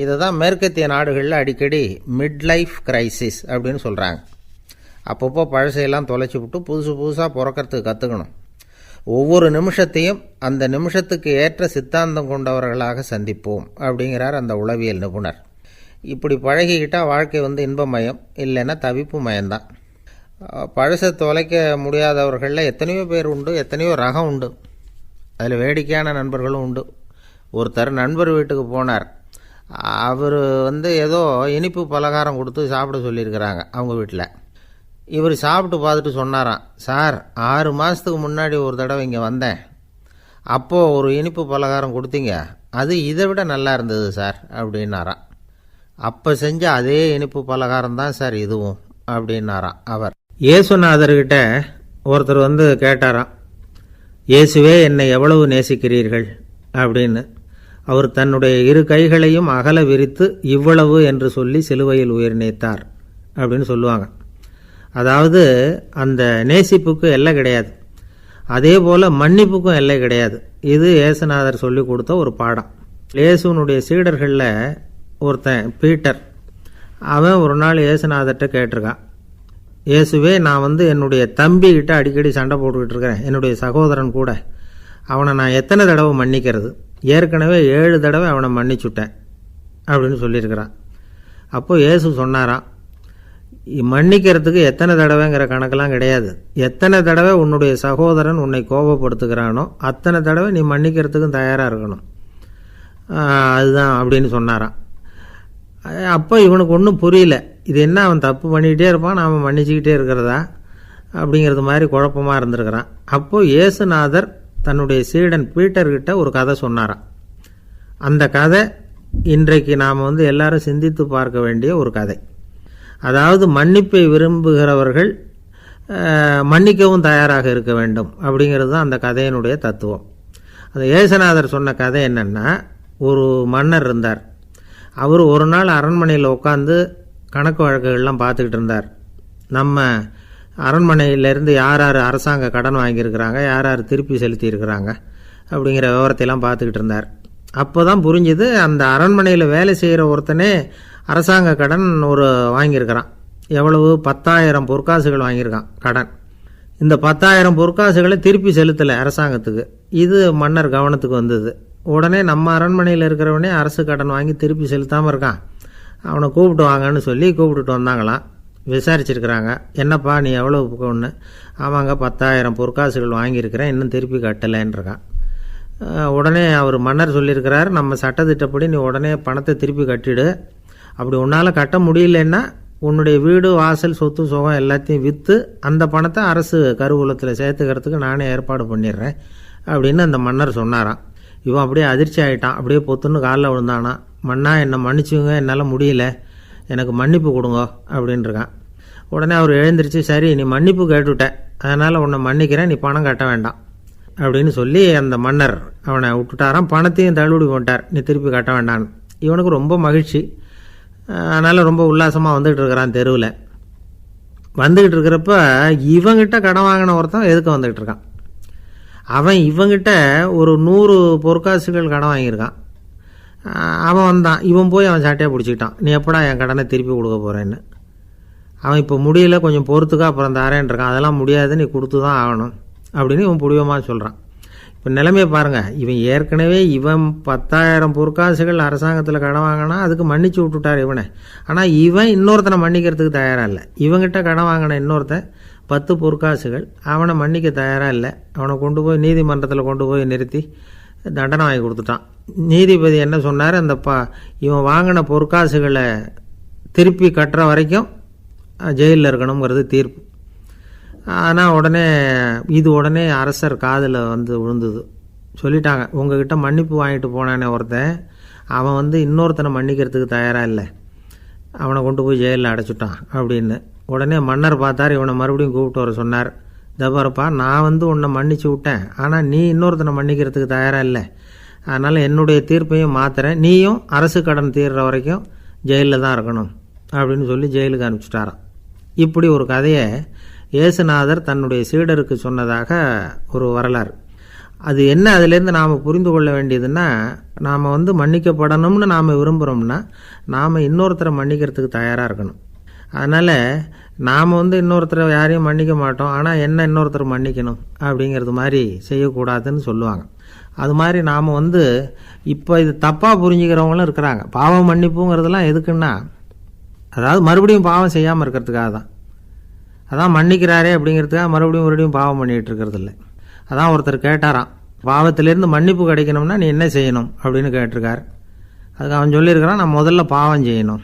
இதை தான் மேற்கத்திய நாடுகளில் அடிக்கடி மிட் லைஃப் கிரைசிஸ் அப்படின்னு சொல்கிறாங்க. அப்பப்போ பழசையெல்லாம் தொலைச்சி விட்டு புதுசாக பிறக்கிறதுக்கு கற்றுக்கணும். ஒவ்வொரு நிமிஷத்தையும் அந்த நிமிஷத்துக்கு ஏற்ற சித்தாந்தம் கொண்டவர்களாக சந்திப்போம் அப்படிங்கிறார் அந்த உளவியல் நிபுணர். இப்படி பழகிக்கிட்டால் வாழ்க்கை இன்பமயம், இல்லைன்னா தவிப்பு மயம்தான். பழசை தொலைக்க முடியாதவர்களில் எத்தனையோ பேர் உண்டு, எத்தனையோ ரகம் உண்டு. அதில் வேடிக்கையான நண்பர்களும் உண்டு. ஒருத்தர் நண்பர் வீட்டுக்கு போனார். அவர் ஏதோ இனிப்பு பலகாரம் கொடுத்து சாப்பிட சொல்லியிருக்கிறாங்க அவங்க வீட்டில். இவர் சாப்பிட்டு பார்த்துட்டு சொன்னாராம், சார் 6 மாதத்துக்கு முன்னாடி ஒரு தடவை இங்கே வந்தேன், அப்போது ஒரு இனிப்பு பலகாரம் கொடுத்தீங்க, அது இதை விட நல்லா இருந்தது சார் அப்படின்னாராம். அப்போ செஞ்ச அதே இனிப்பு பலகாரம் தான் சார் இதுவும் அப்படின்னாராம் அவர். இயேசுநாதர்கிட்ட ஒருத்தர் கேட்டாராம், இயேசுவே என்னை எவ்வளவு நேசிக்கிறீர்கள் அப்படின்னு. அவர் தன்னுடைய 2 கைகளையும் அகல விரித்து இவ்வளவு என்று சொல்லி சிலுவையில் உயிர் நீத்தார் அப்படின்னு சொல்லுவாங்க. அதாவது அந்த நேசிப்புக்கு எல்லை கிடையாது, அதே போல் மன்னிப்புக்கும் எல்லை கிடையாது. இது இயேசுநாதர் சொல்லி கொடுத்த ஒரு பாடம். இயேசுனுடைய சீடர்களில் ஒருத்தன் பீட்டர், அவன் ஒரு நாள் இயேசுநாதர்கிட்ட கேட்டிருக்கான், இயேசுவே, நான் என்னுடைய தம்பிக்கிட்ட அடிக்கடி சண்டை போட்டுக்கிட்டு இருக்கிறேன், என்னுடைய சகோதரன் கூட. அவனை நான் எத்தனை தடவை மன்னிக்கிறது? ஏற்கனவே 7 தடவை அவனை மன்னிச்சுட்டேன் அப்படின்னு சொல்லியிருக்கிறான். அப்போது இயேசு சொன்னாராம், மன்னிக்கிறதுக்கு எத்தனை தடவைங்கிற கணக்கெல்லாம் கிடையாது. எத்தனை தடவை உன்னுடைய சகோதரன் உன்னை கோபப்படுத்துகிறானோ அத்தனை தடவை நீ மன்னிக்கிறதுக்கும் தயாராக இருக்கணும், அதுதான் அப்படின்னு சொன்னாராம். அப்போ இவனுக்கு ஒன்றும் புரியல, இது என்ன அவன் தப்பு பண்ணிக்கிட்டே இருப்பான், நாம் மன்னிச்சுக்கிட்டே இருக்கிறதா அப்படிங்கிறது மாதிரி குழப்பமாக இருந்திருக்கிறான். அப்போது இயேசுநாதர் தன்னுடைய சீடன் பீட்டர்கிட்ட ஒரு கதை சொன்னாராம். அந்த கதை இன்றைக்கு நாம் எல்லாரும் சிந்தித்து பார்க்க வேண்டிய ஒரு கதை. அதாவது மன்னிப்பை விரும்புகிறவர்கள் மன்னிக்கவும் தயாராக இருக்க வேண்டும் அப்படிங்கிறது தான் அந்த கதையினுடைய தத்துவம். அந்த இயேசுநாதர் சொன்ன கதை என்னென்னா, ஒரு மன்னர் இருந்தார். அவர் ஒரு நாள் அரண்மனையில் உட்காந்து கணக்கு வழக்குகள்லாம் பார்த்துக்கிட்டு இருந்தார். நம்ம அரண்மனையிலேருந்து யார் யார் அரசாங்க கடன் வாங்கியிருக்கிறாங்க, யார் யார் திருப்பி செலுத்தியிருக்கிறாங்க அப்படிங்கிற விவரத்தையெல்லாம் பார்த்துக்கிட்டு இருந்தார். அப்போ தான் புரிஞ்சுது, அந்த அரண்மனையில் வேலை செய்கிற ஒருத்தனே அரசாங்க கடன் வாங்கியிருக்கிறான். எவ்வளவு? 10,000 பொற்காசுகள் வாங்கியிருக்கான் கடன். இந்த 10,000 பொற்காசுகளை திருப்பி செலுத்தலை அரசாங்கத்துக்கு. இது மன்னர் கவனத்துக்கு வந்தது. உடனே நம்ம அரண்மனையில் இருக்கிறவனே அரசு கடன் வாங்கி திருப்பி செலுத்தாமல் இருக்கான், அவனை கூப்பிட்டு வாங்கன்னு சொல்லி கூப்பிட்டுட்டு வந்தாங்களாம். விசாரிச்சிருக்கிறாங்க, என்னப்பா நீ எவ்வளோ ஒன்று? ஆமாங்க, 10,000 பொற்காசுகள் வாங்கியிருக்கிறேன், இன்னும் திருப்பி கட்டலைன்றிருக்கான். உடனே அவர் மன்னர் சொல்லியிருக்கிறார், நம்ம சட்டத்திட்டப்படி நீ உடனே பணத்தை திருப்பி கட்டிடு. அப்படி உன்னால் கட்ட முடியலன்னா உன்னுடைய வீடு வாசல் சொத்து சுகம் எல்லாத்தையும் விற்று அந்த பணத்தை அரசு கருவூலத்தில் சேர்த்துக்கிறதுக்கு நானே ஏற்பாடு பண்ணிடுறேன் அப்படின்னு அந்த மன்னர் சொன்னாராம். இவன் அப்படியே அதிர்ச்சி ஆகிட்டான், அப்படியே பொத்துன்னு காலில் விழுந்தானா. மன்னா, என்னை மன்னிச்சுங்க, என்னால் முடியல, எனக்கு மன்னிப்பு கொடுங்க அப்படின்ட்டுருக்கான். உடனே அவர் எழுந்திரிச்சு, சரி நீ மன்னிப்பு கேட்டுவிட்ட, அதனால் உன்னை மன்னிக்கிறேன், நீ பணம் கட்ட வேண்டாம் அப்படின்னு சொல்லி அந்த மன்னர் அவனை விட்டுட்டாராம். பணத்தையும் தள்ளுபடி பண்ணிட்டார், நீ திருப்பி கட்ட வேண்டான்னு. இவனுக்கு ரொம்ப மகிழ்ச்சி, அதனால் ரொம்ப உல்லாசமாக வந்துக்கிட்டு இருக்கிறான். தெருவில் வந்துக்கிட்டு இருக்கிறப்ப இவங்கிட்ட கடன் வாங்கின ஒருத்தன் எதுக்கு வந்துக்கிட்டு இருக்கான். அவன் இவங்கிட்ட ஒரு 100 பொற்காசுகள் கடன் வாங்கியிருக்கான். அவன் வந்தான், இவன் போய் அவன் சாட்டையாக பிடிச்சிக்கிட்டான், நீ எப்படா என் கடனை திருப்பி கொடுக்க போகிறேன்னு. அவன் இப்போ முடியல, கொஞ்சம் பொறுத்துக்கா, அப்புறம் தரேன் இருக்கான். அதெல்லாம் முடியாது, நீ கொடுத்து தான் ஆகணும் அப்படின்னு இவன் புடிவமாக சொல்கிறான். இப்போ நிலைமையை பாருங்கள், இவன் ஏற்கனவே 10,000 பொற்காசுகள் அரசாங்கத்தில் கடன் வாங்கினா அதுக்கு மன்னிச்சு விட்டுட்டார் இவனை. ஆனால் இவன் இன்னொருத்தனை மன்னிக்கிறதுக்கு தயாராக இல்லை. இவங்கிட்ட கடன் வாங்கின இன்னொருத்தன் 10 பொற்காசுகள், அவனை மன்னிக்க தயாராக இல்லை. அவனை கொண்டு போய் நீதிமன்றத்தில் கொண்டு போய் நிறுத்தி தண்டனை வாங்கி கொடுத்துட்டான். நீதிபதி என்ன சொன்னார், அந்த இவன் வாங்கின பொற்காசுகளை திருப்பி கட்டுற வரைக்கும் ஜெயிலில் இருக்கணுங்கிறது தீர்ப்பு. ஆனால் உடனே அரசர் காதில் விழுந்தது. சொல்லிட்டாங்க, உங்ககிட்ட மன்னிப்பு வாங்கிட்டு போனானே ஒருத்தன், அவன் இன்னொருத்தனை மன்னிக்கிறதுக்கு தயாராக இல்லை, அவனை கொண்டு போய் ஜெயிலில் அடைச்சிட்டான் அப்படின்னு. உடனே மன்னர் பார்த்தார், இவனை மறுபடியும் கூப்பிட்டு வர சொன்னார். தபாரப்பா, நான் உன்னை மன்னிச்சு விட்டேன், ஆனால் நீ இன்னொருத்தனை மன்னிக்கிறதுக்கு தயாராக இல்லை, அதனால் என்னுடைய தீர்ப்பையும் மாற்றுறேன், நீயும் அரசு கடன் தீர்ற வரைக்கும் ஜெயிலில் தான் இருக்கணும் அப்படின்னு சொல்லி ஜெயிலுக்கு அனுப்பிச்சிட்டாராம். இப்படி ஒரு கதையை இயேசுநாதர் தன்னுடைய சீடருக்கு சொன்னதாக ஒரு வரலாறு. அது என்ன, அதிலேருந்து நாம் புரிந்து கொள்ள வேண்டியதுன்னா, நாம் மன்னிக்கப்படணும்னு நாம் விரும்புகிறோம்னா நாம் இன்னொருத்தரை மன்னிக்கிறதுக்கு தயாராக இருக்கணும். அதனால் நாம் இன்னொருத்தரை யாரையும் மன்னிக்க மாட்டோம், ஆனால் என்ன இன்னொருத்தர் மன்னிக்கணும் அப்படிங்கிறது மாதிரி செய்யக்கூடாதுன்னு சொல்லுவாங்க. அது மாதிரி நாம் இப்போ இது தப்பாக புரிஞ்சுக்கிறவங்களும் இருக்கிறாங்க. பாவம் மன்னிப்புங்கிறதுலாம் எதுக்குன்னா, அதாவது மறுபடியும் பாவம் செய்யாமல் இருக்கிறதுக்காக தான். அதான் மன்னிக்கிறாரே அப்படிங்கிறதுக்காக மறுபடியும் பாவம் பண்ணிகிட்டு இருக்கிறது இல்லை. அதான் ஒருத்தர் கேட்டாராம், பாவத்திலேருந்து மன்னிப்பு கிடைக்கணும்னா நீ என்ன செய்யணும் அப்படின்னு கேட்டிருக்கார். அதுக்கு அவன் சொல்லியிருக்கிறான், நான் முதல்ல பாவம் செய்யணும்,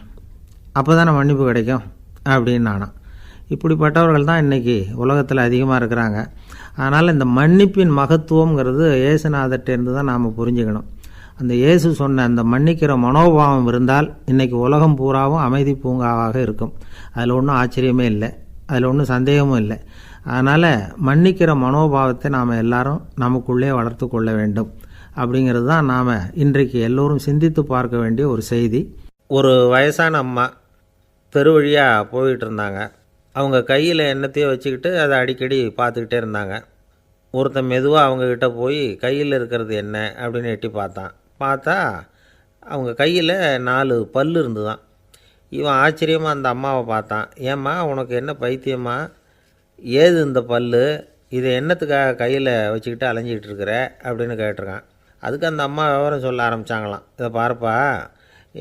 அப்போ தானே மன்னிப்பு கிடைக்கும் அப்படின்னு நானாம். இப்படிப்பட்டவர்கள் தான் இன்றைக்கி உலகத்தில் அதிகமாக இருக்கிறாங்க. அதனால் இந்த மன்னிப்பின் மகத்துவங்கிறது இயேசுநாதர்கிட்டேருந்து தான் நாம் புரிஞ்சுக்கணும். அந்த இயேசு சொன்ன அந்த மன்னிக்கிற மனோபாவம் இருந்தால் இன்றைக்கி உலகம் பூராவும் அமைதி பூங்காவாக இருக்கும். அதில் ஒன்றும் ஆச்சரியமே இல்லை, அதில் ஒன்றும் சந்தேகமும் இல்லை. அதனால் மன்னிக்கிற மனோபாவத்தை நாம் எல்லாரும் நமக்குள்ளே வளர்த்து கொள்ள வேண்டும் அப்படிங்கிறது தான் நாம் இன்றைக்கு எல்லோரும் சிந்தித்து பார்க்க வேண்டிய ஒரு செய்தி. ஒரு வயசான அம்மா தெரு வழியாக போயிட்டு இருந்தாங்க. அவங்க கையில் எண்ணத்தையோ வச்சுக்கிட்டு அதை அடிக்கடி பார்த்துக்கிட்டே இருந்தாங்க. ஒருத்தன் மெதுவாக அவங்கக்கிட்ட போய் கையில் இருக்கிறது என்ன அப்படின்னு எட்டி பார்த்தா அவங்க கையில் 4 பல்லு இருந்துதான். இவன் ஆச்சரியமாக அந்த அம்மாவை பார்த்தான். ஏம்மா உனக்கு என்ன பைத்தியமா, ஏது இந்த பல்லு, இதை என்னத்துக்காக கையில் வச்சுக்கிட்டு அலைஞ்சிக்கிட்டு இருக்கிற அப்படின்னு கேட்டிருக்கான். அதுக்கு அந்த அம்மா விவரம் சொல்ல ஆரம்பித்தாங்களாம். இதை பாருப்பா,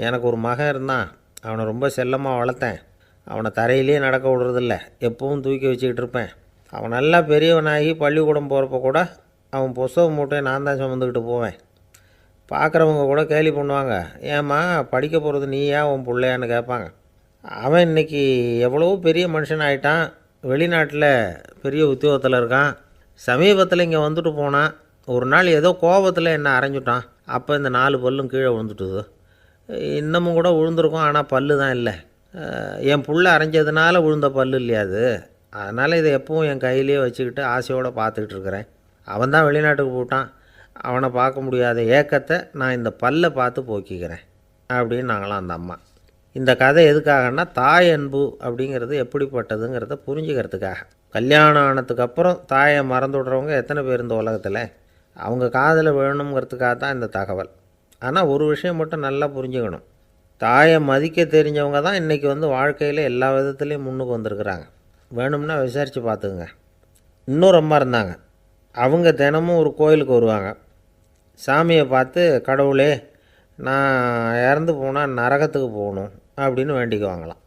எனக்கு ஒரு மகன் இருந்தான், அவனை ரொம்ப செல்லமாக வளர்த்தேன். அவனை தரையிலே நடக்க விடுறதில்ல, எப்பவும் தூக்கி வச்சுக்கிட்டு இருப்பேன். அவன் நல்லா பெரியவனாகி பள்ளிக்கூடம் போகிறப்ப கூட அவன் புஸ்தக மூட்டையை நான் தான் சுமந்துக்கிட்டு போவேன். பார்க்குறவங்க கூட கேலி பண்ணுவாங்க, ஏம்மா படிக்க போகிறது நீயா உன் பிள்ளையான்னு கேட்பாங்க. அவன் இன்றைக்கி எவ்வளோ பெரிய மனுஷன் ஆகிட்டான், வெளிநாட்டில் பெரிய உத்தியோகத்தில் இருக்கான். சமீபத்தில் இங்கே வந்துட்டு போனான். ஒரு நாள் ஏதோ கோபத்தில் என்ன அரைஞ்சுட்டான். அப்போ இந்த 4 பல்லும் கீழே விழுந்துட்டுது. இன்னமும் கூட விழுந்திருக்கும், ஆனால் பல்லு தான் இல்லை. என் புள்ள அரைஞ்சதுனால விழுந்த பல்லு இல்லையா அது, அதனால் இதை எப்பவும் என் கையிலே வச்சுக்கிட்டு ஆசையோடு பார்த்துக்கிட்டு இருக்கிறேன். அவன் தான் வெளிநாட்டுக்கு போட்டான், அவனை பார்க்க முடியாத ஏக்கத்தை நான் இந்த பல்லை பார்த்து போக்கிக்கிறேன் அப்படின்னு நாங்களாம் அந்த அம்மா. இந்த கதை எதுக்காகன்னா, தாய் அன்பு அப்படிங்கிறது எப்படிப்பட்டதுங்கிறத புரிஞ்சுக்கிறதுக்காக. கல்யாணம் ஆனதுக்கு அப்புறம் தாயை மறந்து விடுறவங்க எத்தனை பேர் இந்த உலகத்தில், அவங்க காதில் வேணுங்கிறதுக்காக தான் இந்த தகவல். ஆனால் ஒரு விஷயம் மட்டும் நல்லா புரிஞ்சுக்கணும், தாயை மதிக்க தெரிஞ்சவங்க தான் இன்றைக்கி வாழ்க்கையில் எல்லா விதத்துலேயும் முன்னுக்கு வந்திருக்கிறாங்க. வேணும்னா விசாரித்து பார்த்துக்குங்க. இன்னொரு அம்மா இருந்தாங்க, அவங்க தினமும் ஒரு கோயிலுக்கு வருவாங்க. சாமியை பார்த்து, கடவுளே நான் இறந்து போனால் நரகத்துக்கு போகணும் அப்படின்னு வேண்டிக்குவாங்களாம்.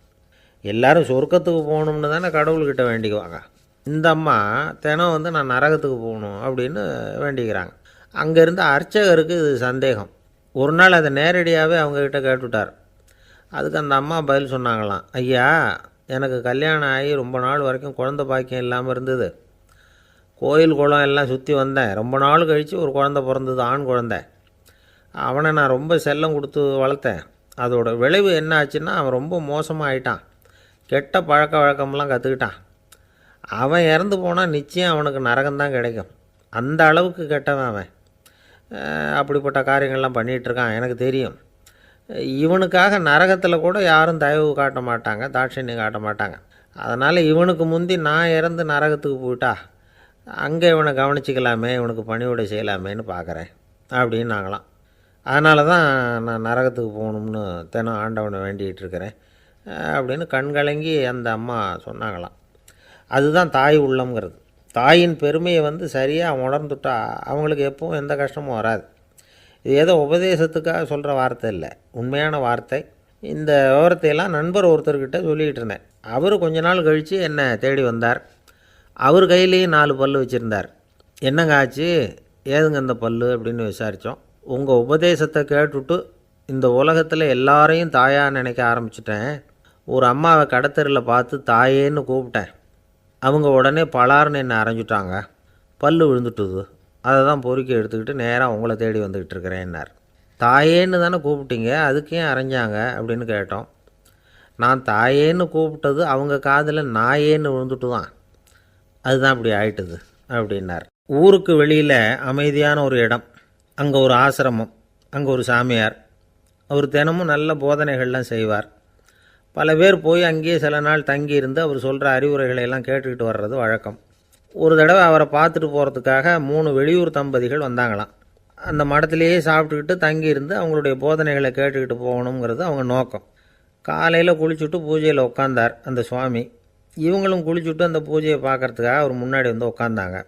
எல்லோரும் சொர்க்கத்துக்கு போகணும்னு தானே கடவுள்கிட்ட வேண்டிக்குவாங்க. இந்த அம்மா தினம் நான் நரகத்துக்கு போகணும் அப்படின்னு வேண்டிக்கிறாங்க. அங்கே இருந்த அர்ச்சகருக்கு இது சந்தேகம். ஒரு நாள் அதை நேரடியாகவே அவங்கக்கிட்ட கேட்டுவிட்டார். அதுக்கு அந்த அம்மா பதில் சொன்னாங்களாம், ஐயா எனக்கு கல்யாணம் ஆகி ரொம்ப நாள் வரைக்கும் குழந்த பாக்கியம் இல்லாமல் இருந்தது. கோயில் குளம் எல்லாம் சுற்றி வந்தேன். ரொம்ப நாள் கழித்து ஒரு குழந்த பிறந்தது, ஆண் குழந்தை. அவனை நான் ரொம்ப செல்லம் கொடுத்து வளர்த்தேன். அதோட விளைவு என்ன ஆச்சுன்னா, அவன் ரொம்ப மோசமாக ஆகிட்டான். கெட்ட பழக்க வழக்கம்லாம் கற்றுக்கிட்டான். அவன் இறந்து போனால் நிச்சயம் அவனுக்கு நரகம்தான் கிடைக்கும். அந்த அளவுக்கு கெட்டவன் அவன். அப்படிப்பட்ட காரியங்கள்லாம் பண்ணிகிட்ருக்கான், எனக்கு தெரியும். இவனுக்காக நரகத்தில் கூட யாரும் தயவு காட்ட மாட்டாங்க, தாட்சண்யம் காட்ட மாட்டாங்க. அதனால் இவனுக்கு முந்தி நான் இறந்து நரகத்துக்கு போயிட்டா அங்கே இவனை கவனிச்சிக்கலாமே, இவனுக்கு பணிவிடை செய்யலாமேன்னு பார்க்குறேன் அப்படின்னு நாங்களாம். அதனால தான் நான் நரகத்துக்கு போகணும்னு தினம் ஆண்டவனை வேண்டிகிட்டு இருக்கிறேன் அப்படின்னு கண்கலங்கி அந்த அம்மா சொன்னாங்களாம். அதுதான் தாய் உள்ளம்ங்கிறது. தாயின் பெருமையை சரியாக உணர்ந்துட்டா அவங்களுக்கு எப்பவும் எந்த கஷ்டமும் வராது. இது ஏதோ உபதேசத்துக்காக சொல்கிற வார்த்தை இல்லை, உண்மையான வார்த்தை. இந்த விவரத்தையெல்லாம் நண்பர் ஒருத்தர்கிட்ட சொல்லிகிட்டு இருந்தேன். அவர் கொஞ்ச நாள் கழித்து என்னை தேடி வந்தார். அவர் கையிலேயும் 4 பல்லு வச்சுருந்தார். என்னங்க ஆச்சு, ஏதுங்க இந்த பல்லு அப்படின்னு விசாரித்தோம். உங்கள் உபதேசத்தை கேட்டுவிட்டு இந்த உலகத்தில் எல்லாரையும் தாயாக நினைக்க ஆரம்பிச்சிட்டேன். ஒரு அம்மாவை கடத்தரில் பார்த்து தாயேன்னு கூப்பிட்டேன். அவங்க உடனே பலார்னு என்னை அரைஞ்சிட்டாங்க, பல்லு விழுந்துட்டுது. அதை தான் பொறுக்கி எடுத்துக்கிட்டு நேராக உங்களை தேடி வந்துக்கிட்டு இருக்கிறேன்னார். தாயேன்னு தானே கூப்பிட்டீங்க, அதுக்கு ஏன் அரைஞ்சாங்க அப்படின்னு கேட்டோம். நான் தாயேன்னு கூப்பிட்டது அவங்க காதில் நாயேன்னு விழுந்துட்டு தான், அதுதான் அப்படி ஆயிட்டுது அப்படின்னார். ஊருக்கு வெளியில் அமைதியான ஒரு இடம், அங்கே ஒரு ஆசிரமம், அங்கே ஒரு சாமியார். அவர் தினமும் நல்ல போதனைகள்லாம் செய்வார். பல பேர் போய் அங்கேயே சில நாள் தங்கியிருந்து அவர் சொல்கிற அறிவுரைகளை எல்லாம் கேட்டுக்கிட்டு வர்றது வழக்கம். ஒரு தடவை அவரை பார்த்துட்டு போகிறதுக்காக 3 வெளியூர் தம்பதிகள் வந்தாங்களாம். அந்த மடத்திலேயே சாப்பிட்டுக்கிட்டு தங்கியிருந்து அவங்களுடைய போதனைகளை கேட்டுக்கிட்டு போகணுங்கிறது அவங்க நோக்கம். காலையில் குளிச்சுட்டு பூஜையில் உட்காந்தார் அந்த சுவாமி. இவங்களும் குளிச்சுட்டு அந்த பூஜையை பார்க்குறதுக்காக அவர் முன்னாடி உட்காந்தாங்க.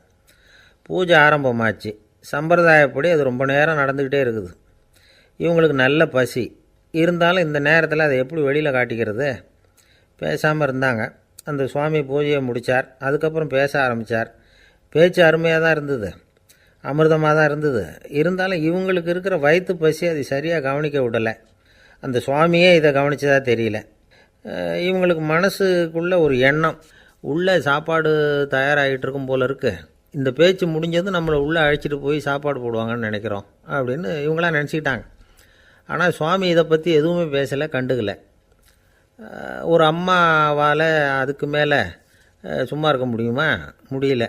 பூஜை ஆரம்பமாச்சு. சம்பிரதாயப்படி அது ரொம்ப நேரம் நடந்துக்கிட்டே இருக்குது. இவங்களுக்கு நல்ல பசி இருந்தாலும் இந்த நேரத்தில் அதை எப்படி வெளியில் காட்டிக்கிறது? பேசாமல் இருந்தாங்க. அந்த சுவாமி பூஜையை முடித்தார். அதுக்கப்புறம் பேச ஆரம்பித்தார். பேச்சு அருமையாக தான் இருந்தது, அமிர்தமாக தான் இருந்தது. இருந்தாலும் இவங்களுக்கு இருக்கிற வயிற்று பசி அது சரியாக கவனிக்க விடலை. அந்த சுவாமியே இதை கவனித்ததாக தெரியல. இவங்களுக்கு மனசுக்குள்ளே ஒரு எண்ணம், உள்ளே சாப்பாடு தயாராகிட்டு இருக்கும் போல இருக்குது, இந்த பேச்சு முடிஞ்சதும் நம்மளை உள்ளே அழைச்சிட்டு போய் சாப்பாடு போடுவாங்கன்னு நினைக்கிறோம் அப்படின்னு இவங்களாம் நினச்சிக்கிட்டாங்க. ஆனால் சுவாமி இதை பற்றி எதுவுமே பேசலை, கண்டுக்கலை. ஒரு அம்மாவால் அதுக்கு மேலே சும்மா இருக்க முடியுமா? முடியல.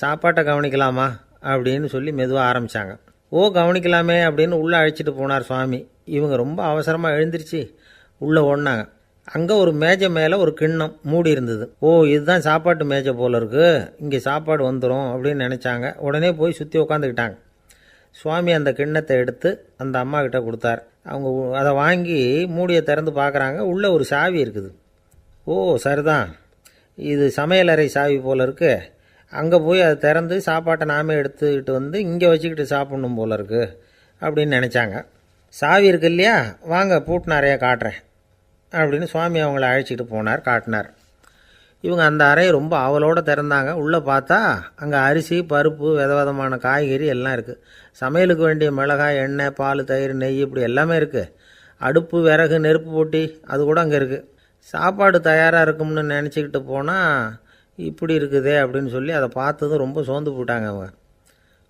சாப்பாட்டை கவனிக்கலாமா அப்படின்னு சொல்லி மெதுவாக ஆரம்பித்தாங்க. கவனிக்கலாமே அப்படின்னு உள்ளே அழைச்சிட்டு போனார் சுவாமி. இவங்க ரொம்ப அவசரமாக எழுந்திரிச்சு உள்ளே ஓடினாங்க. அங்கே ஒரு மேஜை மேலே ஒரு கிண்ணம் மூடி இருந்தது. இதுதான் சாப்பாட்டு மேஜை போல இருக்குது, இங்கே சாப்பாடு வந்துடும் அப்படின்னு நினச்சாங்க. உடனே போய் சுற்றி உட்காந்துக்கிட்டாங்க. சுவாமி அந்த கிண்ணத்தை எடுத்து அந்த அம்மா கிட்ட கொடுத்தார். அவங்க அதை வாங்கி மூடியை திறந்து பார்க்குறாங்க. உள்ளே ஒரு சாவி இருக்குது. ஓ சரிதான், இது சமையலறை சாவி போல் இருக்கு. அங்கே போய் அதை திறந்து சாப்பாட்டை நாமே எடுத்துக்கிட்டு வந்து இங்கே வச்சுக்கிட்டு சாப்பிட்ணும் போல் இருக்குது அப்படின்னு நினச்சாங்க. சாவி இருக்கு இல்லையா, வாங்க பூட்டு நிறையா காட்டுறேன் அப்படின்னு சுவாமி அவங்கள அழைச்சிட்டு போனார், காட்டினார். இவங்க அந்த அறையை ரொம்ப ஆவலோடு திறந்தாங்க. உள்ளே பார்த்தா அங்கே அரிசி, பருப்பு, விதவிதமான காய்கறி எல்லாம் இருக்குது. சமையலுக்கு வேண்டிய மிளகாய், எண்ணெய், பால், தயிர், நெய் இப்படி எல்லாமே இருக்குது. அடுப்பு, விறகு, நெருப்பு போட்டி அது கூட அங்கே இருக்குது. சாப்பாடு தயாராக இருக்கும்னு நினச்சிக்கிட்டு போனால் இப்படி இருக்குதே அப்படின்னு சொல்லி அதை பார்த்ததும் ரொம்ப சோர்ந்து போட்டாங்க அவங்க.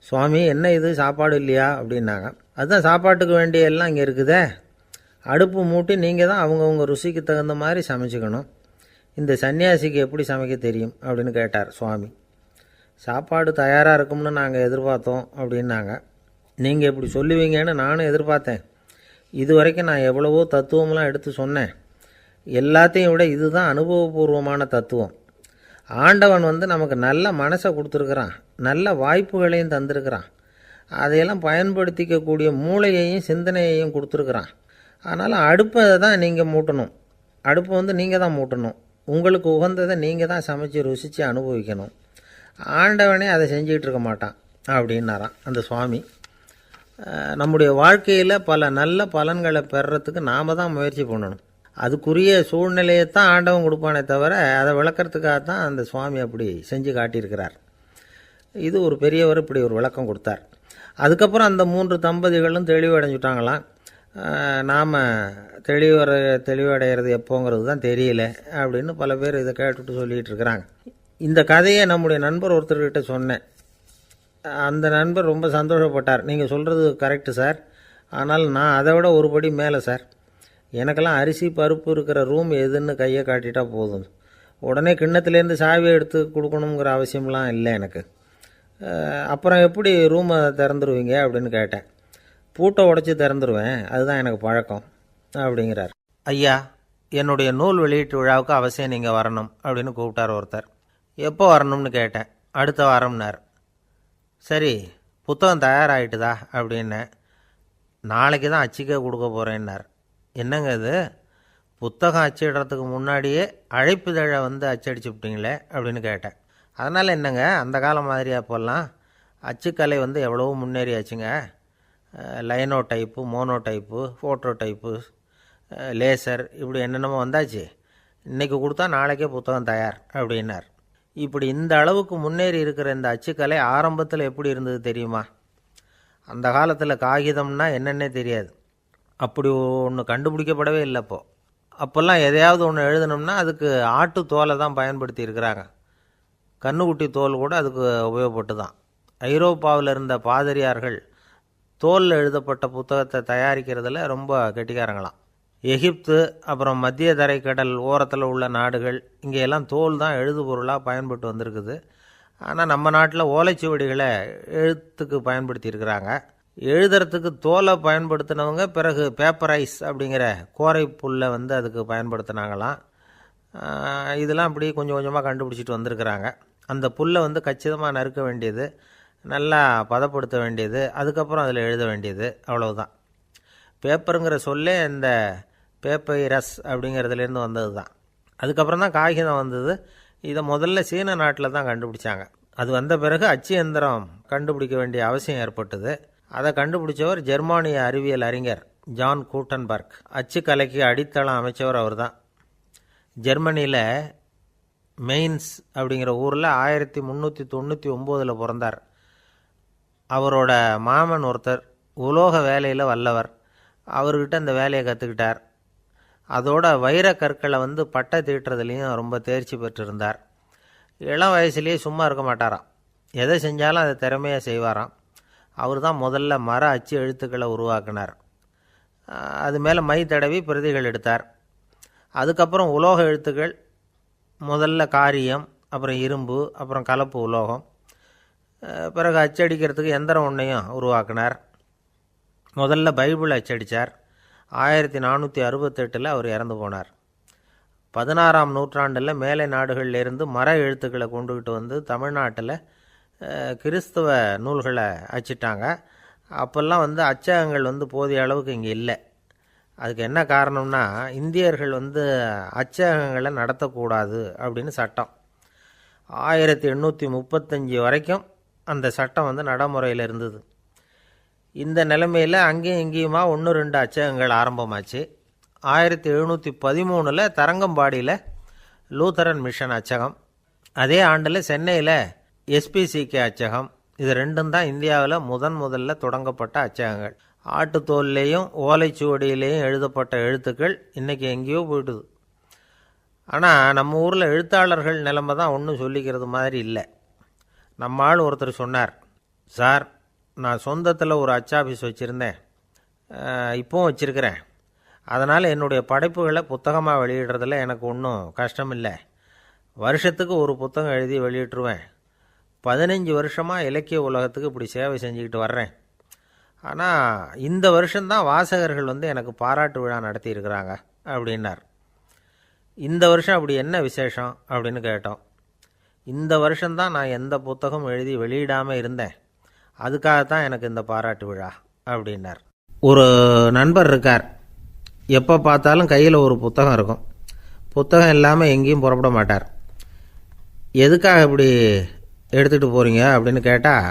சுவாமி என்ன இது சாப்பாடு இல்லையா அப்படின்னாங்க. அதுதான் சாப்பாட்டுக்கு வேண்டிய எல்லாம் இங்கே இருக்குதே. அடுப்பு மூட்டி நீங்கள் தான் அவங்கவுங்க ருசிக்கு தகுந்த மாதிரி சமைச்சிக்கணும். இந்த சன்னியாசிக்கு எப்படி சமைக்க தெரியும் அப்படின்னு கேட்டார் சுவாமி. சாப்பாடு தயாராக இருக்கும்னு நாங்கள் எதிர்பார்த்தோம் அப்படின்னாங்க. நீங்கள் இப்படி சொல்லுவீங்கன்னு நானும் எதிர்பார்த்தேன். இது வரைக்கும் நான் எவ்வளவோ தத்துவம்லாம் எடுத்து சொன்னேன். எல்லாத்தையும் விட இதுதான் அனுபவபூர்வமான தத்துவம். ஆண்டவன் நமக்கு நல்ல மனசை கொடுத்துருக்குறான், நல்ல வாய்ப்புகளையும் தந்திருக்கிறான், அதையெல்லாம் பயன்படுத்திக்கக்கூடிய மூளையையும் சிந்தனையையும் கொடுத்துருக்குறான். அதனால் அடுப்பை தான் நீங்கள் மூட்டணும். அடுப்பை நீங்கள் தான் மூட்டணும். உங்களுக்கு உகந்ததை நீங்கள் தான் சமைச்சு ருசித்து அனுபவிக்கணும். ஆண்டவனே அதை செஞ்சுக்கிட்டு இருக்க மாட்டான் அப்படின்னாராம் அந்த சுவாமி. நம்முடைய வாழ்க்கையில் பல நல்ல பலன்களை பெறுறதுக்கு நாம் தான் முயற்சி பண்ணணும். அதுக்குரிய சூழ்நிலையை தான் ஆண்டவன் கொடுப்பானே தவிர அதை விளக்கிறதுக்காக தான் அந்த சுவாமி அப்படி செஞ்சு காட்டியிருக்கிறார். இது ஒரு பெரியவர் இப்படி ஒரு விளக்கம் கொடுத்தார். அதுக்கப்புறம் அந்த 3 தம்பதிகளும் தெளிவடைஞ்சுட்டாங்களாம். நாம் தெளிவடைகிறது எப்போங்கிறது தான் தெரியல அப்படின்னு பல பேர் இதை கேட்டுட்டு சொல்லிகிட்டு இருக்கிறாங்க. இந்த கதையை நம்முடைய நண்பர் ஒருத்தர்கிட்ட சொன்னேன். அந்த நண்பர் ரொம்ப சந்தோஷப்பட்டார். நீங்கள் சொல்கிறது கரெக்டு சார், ஆனால் நான் அதை விட ஒரு படி மேலே சார். எனக்கெல்லாம் அரிசி, பருப்பு இருக்கிற ரூம் எதுன்னு கையை காட்டிட்டா போதும். உடனே கிண்ணத்துலேருந்து சாவியை எடுத்து கொடுக்கணுங்கிற அவசியம்லாம் இல்லை எனக்கு. அப்புறம் எப்படி ரூமை திறந்துருவீங்க அப்படின்னு கேட்டேன். பூட்டை உடச்சி திறந்துருவேன், அதுதான் எனக்கு பழக்கம் அப்படிங்கிறார். ஐயா, என்னுடைய நூல் வெளியீட்டு விழாவுக்கு அவசியம் நீங்கள் வரணும் அப்படின்னு கூப்பிட்டார் ஒருத்தர். எப்போ வரணும்னு கேட்டேன். அடுத்த வாரம்னார். சரி, புத்தகம் தயாராகிட்டுதா அப்படின்னேன். நாளைக்கு தான் அச்சிக்க கொடுக்க போகிறேன்னார். என்னங்க இது, புத்தகம் அச்சிடுறதுக்கு முன்னாடியே அழைப்புதழை அச்சடிச்சு விட்டீங்களே அப்படின்னு கேட்டேன். அதனால் என்னங்க, அந்த காலம் மாதிரியா அப்போல்லாம் அச்சுக்கலை எவ்வளவோ முன்னேறியாச்சுங்க. Linotype, monotype, phototype, laser இப்படி என்னென்னமோ வந்தாச்சு. இன்றைக்கி கொடுத்தா நாளைக்கே புத்தகம் தயார் அப்படின்னார். இப்படி இந்த அளவுக்கு முன்னேறி இருக்கிற இந்த அச்சுக்கலை ஆரம்பத்தில் எப்படி இருந்தது தெரியுமா? அந்த காலத்தில் காகிதம்னா என்னென்னே தெரியாது. அப்படி ஒன்று கண்டுபிடிக்கப்படவே இல்லை. அப்போல்லாம் எதையாவது ஒன்று எழுதணும்னா அதுக்கு ஆட்டு தோலை தான் பயன்படுத்தி இருக்கிறாங்க. கண்ணுக்குட்டி தோல் கூட அதுக்கு உபயோகப்பட்டு தான். ஐரோப்பாவில் இருந்த பாதிரியார்கள் தோலில் எழுதப்பட்ட புத்தகத்தை தயாரிக்கிறதுல ரொம்ப கெட்டிக்காரங்களாம். எகிப்து, அப்புறம் மத்திய தரைக்கடல் ஓரத்தில் உள்ள நாடுகள், இங்கெல்லாம் தோல் தான் எழுதுபொருளாக பயன்பட்டு வந்திருக்குது. ஆனால் நம்ம நாட்டில் ஓலைச்சுவடிகளை எழுத்துக்கு பயன்படுத்தி இருக்கிறாங்க. எழுதுறதுக்கு தோலை பயன்படுத்தினவங்க பிறகு பேப்பரைஸ் அப்படிங்கிற கோரை புல்லை அதுக்கு பயன்படுத்தினாங்களாம். இதெல்லாம் அப்படி கொஞ்சம் கொஞ்சமாக கண்டுபிடிச்சிட்டு வந்திருக்கிறாங்க. அந்த புல்லை கச்சிதமாக நறுக்க வேண்டியது, நல்லா பதப்படுத்த வேண்டியது, அதுக்கப்புறம் அதில் எழுத வேண்டியது, அவ்வளவுதான். பேப்பருங்கிற சொல்லே இந்த பேப்பைரஸ் அப்படிங்கிறதுலேருந்து வந்தது தான். அதுக்கப்புறம் தான் காகிதம் வந்தது. இதை முதல்ல சீன நாட்டில் தான் கண்டுபிடிச்சாங்க. அது வந்த பிறகு அச்சு எந்திரம் கண்டுபிடிக்க வேண்டிய அவசியம் ஏற்பட்டது. அதை கண்டுபிடிச்சவர் ஜெர்மானிய அறிவியல் அறிஞர் ஜான் கூட்டன்பர்க். அச்சுக்கலைக்கு அடித்தளம் அமைச்சவர் அவர் தான். ஜெர்மனியில் மெயின்ஸ் அப்படிங்கிற ஊரில் 1399 பிறந்தார். அவரோட மாமன் ஒருத்தர் உலோக வேலையில் வல்லவர். அவர்கிட்ட இந்த வேலையை கற்றுக்கிட்டார். அதோட வைர கற்களை பட்டை தீட்டுறதுலேயும் ரொம்ப தேர்ச்சி பெற்றிருந்தார். இளம் வயசுலேயே சும்மா இருக்க மாட்டாராம். எதை செஞ்சாலும் அதை திறமையாக செய்வாராம். அவர் தான் முதல்ல மர அச்சு எழுத்துக்களை உருவாக்கினார். அது மேலே மை தடவி பிரதிகள் எடுத்தார். அதுக்கப்புறம் உலோக எழுத்துக்கள், முதல்ல காரியம், அப்புறம் இரும்பு, அப்புறம் கலப்பு உலோகம், பிறகு அச்சடிக்கிறதுக்கு எந்திரம் ஒன்றையும் உருவாக்கினார். முதல்ல பைபிள் அச்சடித்தார். 1468 அவர் இறந்து போனார். 16ஆம் நூற்றாண்டில் மேலை நாடுகளிலிருந்து மர எழுத்துக்களை கொண்டுகிட்டு தமிழ்நாட்டில் கிறிஸ்தவ நூல்களை அச்சிட்டாங்க. அப்போல்லாம் அச்சகங்கள் போதிய அளவுக்கு இங்கே இல்லை. அதுக்கு என்ன காரணம்னா, இந்தியர்கள் அச்சகங்களை நடத்தக்கூடாது அப்படின்னு சட்டம். 1835 வரைக்கும் அந்த சட்டம் நடைமுறையில் இருந்தது. இந்த நிலைமையில் அங்கேயும் இங்கேயுமா 1-2 அச்சகங்கள் ஆரம்பமாச்சு. 1713 தரங்கம்பாடியில் லூத்தரன் மிஷன் அச்சகம், அதே ஆண்டில் சென்னையில் SPCK அச்சகம், இது ரெண்டும் தான் இந்தியாவில் முதல்ல தொடங்கப்பட்ட அச்சகங்கள். ஆட்டுத்தோல்லையும் ஓலைச்சுவடியிலையும் எழுதப்பட்ட எழுத்துக்கள் இன்றைக்கி எங்கேயோ போயிட்டுது. ஆனால் நம்ம ஊரில் எழுத்தாளர்கள் நிலைமை தான் ஒன்றும் சொல்லிக்கிறது மாதிரி இல்லை. நம்ம ஆள் ஒருத்தர் சொன்னார், சார் நான் சொந்தத்தில் ஒரு அச்சாஃபீஸ் வச்சுருந்தேன், இப்போவும் வச்சுருக்கிறேன். அதனால் என்னுடைய படைப்புகளை புத்தகமாக வெளியிடுறதில் எனக்கு ஒன்றும் கஷ்டம் இல்லை. வருஷத்துக்கு ஒரு புத்தகம் எழுதி வெளியிட்டுருவேன். 15 வருஷமாக இலக்கிய உலகத்துக்கு இப்படி சேவை செஞ்சுக்கிட்டு வர்றேன். ஆனால் இந்த வருஷம்தான் வாசகர்கள் எனக்கு பாராட்டு விழா நடத்தியிருக்கிறாங்க அப்படின்னார். இந்த வருஷம் அப்படி என்ன விசேஷம் அப்படின்னு கேட்டோம். இந்த வருஷம்தான் நான் எந்த புத்தகம் எழுதி வெளியிடாமல் இருந்தேன், அதுக்காகத்தான் எனக்கு இந்த பாராட்டு விழா அப்படின்னார். ஒரு நண்பர் இருக்கார், எப்போ பார்த்தாலும் கையில் ஒரு புத்தகம் இருக்கும். புத்தகம் இல்லாமல் எங்கேயும் புறப்பட மாட்டார். எதுக்காக இப்படி எடுத்துகிட்டு போகிறீங்க அப்படின்னு கேட்டால்,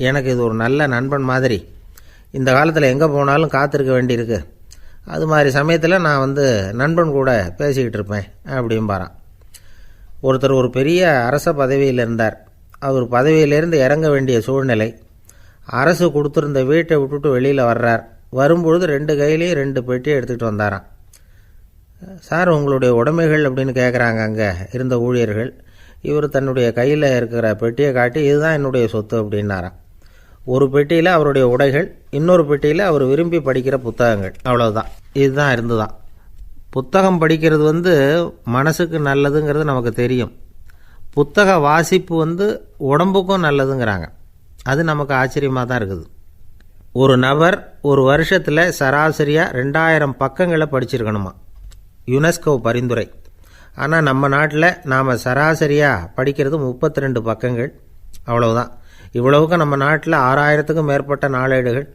எனக்கு இது ஒரு நல்ல நண்பன் மாதிரி, இந்த காலத்தில் எங்கே போனாலும் காத்திருக்க வேண்டியிருக்கு, அது மாதிரி சமயத்தில் நான் நண்பன் கூட பேசிக்கிட்டு இருப்பேன் அப்படிம்பாரான். ஒருத்தர் ஒரு பெரிய அரச பதவியில் இருந்தார். அவர் பதவியிலேருந்து இறங்க வேண்டிய சூழ்நிலை. அரசு கொடுத்துருந்த வீட்டை விட்டுட்டு வெளியில் வர்றார். வரும்பொழுது 2 கையிலையும் 2 பெட்டியை எடுத்துகிட்டு வந்தாராம். சார் உங்களுடைய உடைமைகள் அப்படின்னு கேட்குறாங்க அங்கே இருந்த ஊழியர்கள். இவர் தன்னுடைய கையில் இருக்கிற பெட்டியை காட்டி, இதுதான் என்னுடைய சொத்து அப்படின்னாராம். ஒரு பெட்டியில் அவருடைய உடைகள், இன்னொரு பெட்டியில் அவர் விரும்பி படிக்கிற புத்தகங்கள், அவ்வளவுதான். இதுதான் இருந்துதான். புத்தகம் படிக்கிறது மனசுக்கு நல்லதுங்கிறது நமக்கு தெரியும். புத்தக வாசிப்பு உடம்புக்கும் நல்லதுங்கிறாங்க. அது நமக்கு ஆச்சரியமாக தான் இருக்குது. ஒரு நபர் ஒரு வருஷத்தில் சராசரியாக 2000 பக்கங்களை படிச்சிருக்கணுமா, யுனெஸ்கோ பரிந்துரை. ஆனால் நம்ம நாட்டில் நாம் சராசரியாக படிக்கிறது 32 பக்கங்கள், அவ்வளவுதான். இவ்வளவுக்கு நம்ம நாட்டில் 6000த்துக்கும் மேற்பட்ட நாளேடுகள்,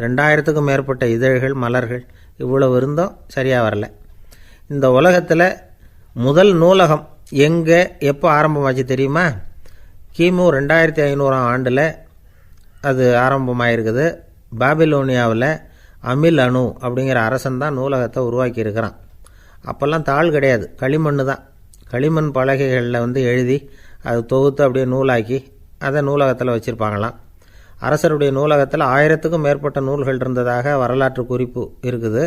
2000த்துக்கும் மேற்பட்ட இதழ்கள், மலர்கள், இவ்வளவு இருந்தும் சரியாக வரல. இந்த உலகத்தில் முதல் நூலகம் எங்கே எப்போ ஆரம்பமாச்சு தெரியுமா? கிமு 2500 ஆண்டில் அது ஆரம்பமாயிருக்குது. பாபிலோனியாவில் அமில் அணு அப்படிங்கிற அரசன் தான் நூலகத்தை உருவாக்கி இருக்கிறான். அப்போல்லாம் தாள் கிடையாது, களிமண் தான். களிமண் பலகைகளில் எழுதி அது தொகுத்து அப்படியே நூலாக்கி அதை நூலகத்தில் வச்சுருப்பாங்களாம். அரசருடைய நூலகத்தில் 1000த்துக்கும் மேற்பட்ட நூல்கள் இருந்ததாக வரலாற்று குறிப்பு இருக்குது.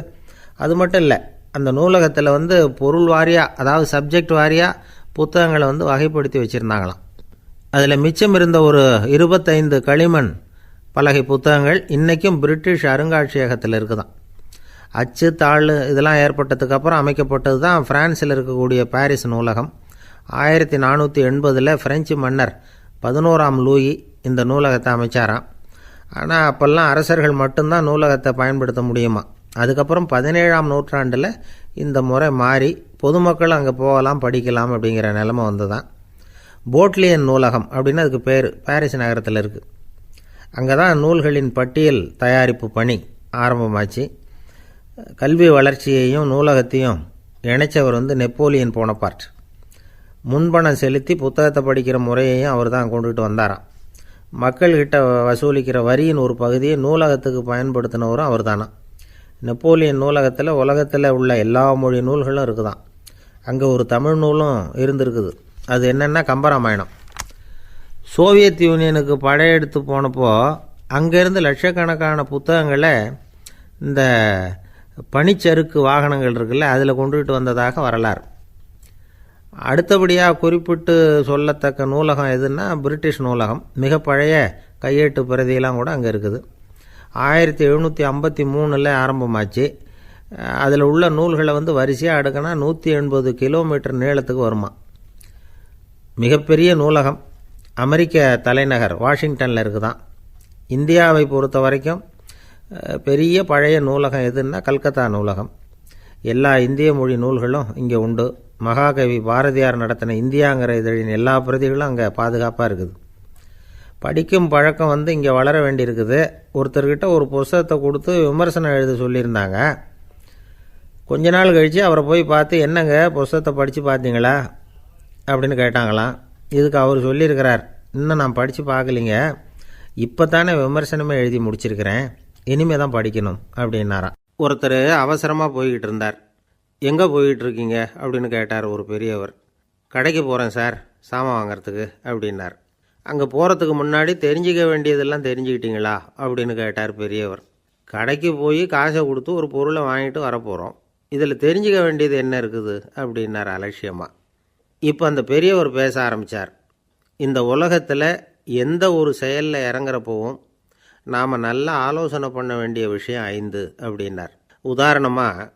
அது மட்டும் இல்லை, அந்த நூலகத்தில் பொருள் வாரியாக, அதாவது சப்ஜெக்ட் வாரியாக புத்தகங்களை வகைப்படுத்தி வச்சுருந்தாங்களாம். அதில் மிச்சம் இருந்த ஒரு 25 களிமண் பலகை புத்தகங்கள் இன்றைக்கும் பிரிட்டிஷ் அருங்காட்சியகத்தில் இருக்குதான். அச்சு தாள் இதெல்லாம் ஏற்பட்டதுக்கு அப்புறம் அமைக்கப்பட்டது தான் பிரான்சில் இருக்கக்கூடிய பாரிஸ் நூலகம். 1480 பிரெஞ்சு மன்னர் 11ஆம் லூயி இந்த நூலகத்தை அமைச்சாராம். ஆனால் அப்போல்லாம் அரசர்கள் மட்டும்தான் நூலகத்தை பயன்படுத்த முடியுமா. அதுக்கப்புறம் 17ஆம் நூற்றாண்டில் இந்த முறை மாறி பொதுமக்கள் அங்கே போகலாம், படிக்கலாம் அப்படிங்கிற நிலைமை வந்துதான். போட்லியன் நூலகம் அப்படின்னு அதுக்கு பேர், பாரிஸ் நகரத்தில் இருக்குது. அங்கே தான் நூல்களின் பட்டியல் தயாரிப்பு பணி ஆரம்பமாச்சு. கல்வி வளர்ச்சியையும் நூலகத்தையும் இணைச்சவர் நெப்போலியன் போனபார்ட். முன்பணம் செலுத்தி புத்தகத்தை படிக்கிற முறையையும் அவர் தான் கொண்டுட்டு வந்தாராம். மக்கள்கிட்ட வசூலிக்கிற வரியின் ஒரு பகுதியை நூலகத்துக்கு பயன்படுத்தினவரும் அவர் தானா. நெப்போலியன் நூலகத்தில் உலகத்தில் உள்ள எல்லா மொழி நூல்களும் இருக்குதான். அங்கே ஒரு தமிழ் நூலும் இருந்திருக்குது. அது என்னென்னா கம்பராமாயணம். சோவியத் யூனியனுக்கு படையெடுத்து போனப்போ அங்கேருந்து லட்சக்கணக்கான புத்தகங்களை இந்த பனிச்சறுக்கு வாகனங்கள் இருக்குல்ல, அதில் கொண்டுகிட்டு வந்ததாக வரலாறு. அடுத்தபடியாக குறிப்பிட்டு சொல்லத்தக்க நூலகம் எதுன்னா பிரிட்டிஷ் நூலகம். மிக பழைய கையெழுத்து பிரதியெல்லாம் கூட அங்கே இருக்குது. 1753 ஆரம்பமாச்சு. அதில் உள்ள நூல்களை வரிசையாக அடுக்கினா 180 கிலோமீட்டர் நீளத்துக்கு வருமா. மிகப்பெரிய நூலகம் அமெரிக்க தலைநகர் வாஷிங்டனில் இருக்குதான். இந்தியாவை பொறுத்த வரைக்கும் பெரிய பழைய நூலகம் எதுன்னா கல்கத்தா நூலகம். எல்லா இந்திய மொழி நூல்களும் இங்கே உண்டு. மகாகவி பாரதியார் நடத்தின இந்தியாங்கிற இதழின் எல்லா பிரதிகளும் அங்கே பாதுகாப்பாக இருக்குது. படிக்கும் பழக்கம் இங்கே வளர வேண்டியிருக்குது. ஒருத்தர்கிட்ட ஒரு புஸ்தகத்தை கொடுத்து விமர்சனம் எழுத சொல்லியிருந்தாங்க. கொஞ்ச நாள் கழித்து அவரை போய் பார்த்து, என்னங்க புஸ்தகத்தை படித்து பார்த்தீங்களா அப்படின்னு கேட்டாங்களாம். இதுக்கு அவர் சொல்லியிருக்கிறார், இன்னும் நான் படித்து பார்க்கலிங்க, இப்போ தானே விமர்சனமே எழுதி முடிச்சிருக்கிறேன், இனிமே தான் படிக்கணும் அப்படின்னாராம். ஒருத்தர் அவசரமாக போய்கிட்டு இருந்தார். எங்கே போய்கிட்டு இருக்கீங்க அப்படின்னு கேட்டார் ஒரு பெரியவர். கடைக்கு போகிறேன் சார், சாமான் வாங்கிறதுக்கு அப்படின்னார். அங்கே போகிறதுக்கு முன்னாடி தெரிஞ்சிக்க வேண்டியதெல்லாம் தெரிஞ்சுக்கிட்டீங்களா அப்படின்னு கேட்டார் பெரியவர். கடைக்கு போய் காசை கொடுத்து ஒரு பொருளை வாங்கிட்டு வரப்போகிறோம், இதில் தெரிஞ்சிக்க வேண்டியது என்ன இருக்குது அப்படின்னார் அலட்சியமாக. இப்போ அந்த பெரியவர் பேச ஆரம்பித்தார். இந்த உலகத்தில் எந்த ஒரு செயலில் இறங்குறப்போவும் நாம் நல்லா ஆலோசனை பண்ண வேண்டிய விஷயம் 5 அப்படின்னார். உதாரணமாக,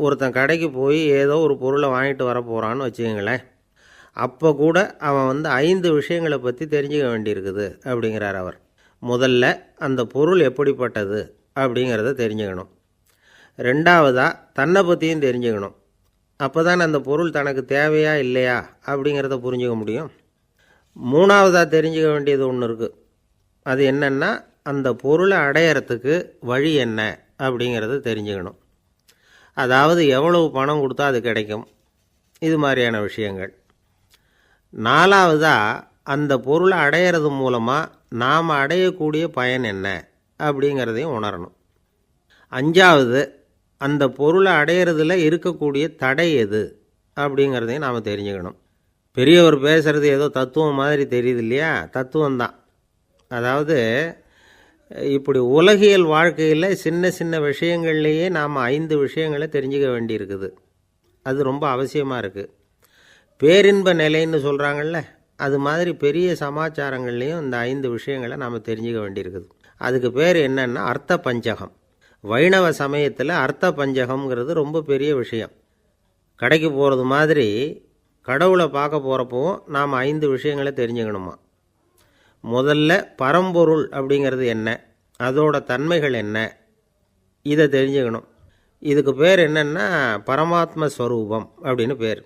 ஒருத்தன் கடைக்கு போய் ஏதோ ஒரு பொருளை வாங்கிட்டு வர போகிறான்னு வச்சுக்கங்களேன். அப்போ கூட அவன் 5 விஷயங்களை பற்றி தெரிஞ்சுக்க வேண்டியிருக்குது அப்படிங்கிறார் அவர். முதல்ல அந்த பொருள் எப்படிப்பட்டது அப்படிங்கிறத தெரிஞ்சுக்கணும். ரெண்டாவதாக தன்னை பற்றியும் தெரிஞ்சுக்கணும். அப்போ தான் அந்த பொருள் தனக்கு தேவையா இல்லையா அப்படிங்கிறத புரிஞ்சுக்க முடியும். மூணாவதாக தெரிஞ்சுக்க வேண்டியது ஒன்று இருக்குது. அது என்னென்னா, அந்த பொருளை அடையிறதுக்கு வழி என்ன அப்படிங்கிறத தெரிஞ்சுக்கணும். அதாவது எவ்வளவு பணம் கொடுத்தா அது கிடைக்கும், இது மாதிரியான விஷயங்கள். நாலாவதாக அந்த பொருளை அடையிறது மூலமாக நாம் அடையக்கூடிய பயன் என்ன அப்படிங்கிறதையும் உணரணும். அஞ்சாவது, அந்த பொருளை அடையிறதுல இருக்கக்கூடிய தடை எது அப்படிங்கிறதையும் நாம் தெரிஞ்சுக்கணும். பெரியவர் பேசுகிறது ஏதோ தத்துவம் மாதிரி தெரியுது இல்லையா? தத்துவம்தான். அதாவது இப்படி உலகியல் வாழ்க்கையில் சின்ன சின்ன விஷயங்கள்லேயே நாம் 5 விஷயங்களை தெரிஞ்சுக்க வேண்டியிருக்குது. அது ரொம்ப அவசியமாக இருக்குது. பேரின்ப நிலைன்னு சொல்கிறாங்கள்ல, அது மாதிரி பெரிய சமாச்சாரங்கள்லேயும் இந்த 5 விஷயங்களை நாம் தெரிஞ்சுக்க வேண்டியிருக்குது. அதுக்கு பேர் என்னன்னா அர்த்த பஞ்சகம். வைணவ சமயத்தில் அர்த்த பஞ்சகம்ங்கிறது ரொம்ப பெரிய விஷயம். கடைக்கு போகிறது மாதிரி கடவுளை பார்க்க போகிறப்பவும் நாம் 5 விஷயங்களை தெரிஞ்சுக்கணுமா. முதல்ல பரம்பொருள் அப்படிங்கிறது என்ன, அதோட தன்மைகள் என்ன, இதை தெரிஞ்சுக்கணும். இதுக்கு பேர் என்னென்னா பரமாத்ம ஸ்வரூபம் அப்படின்னு பேர்.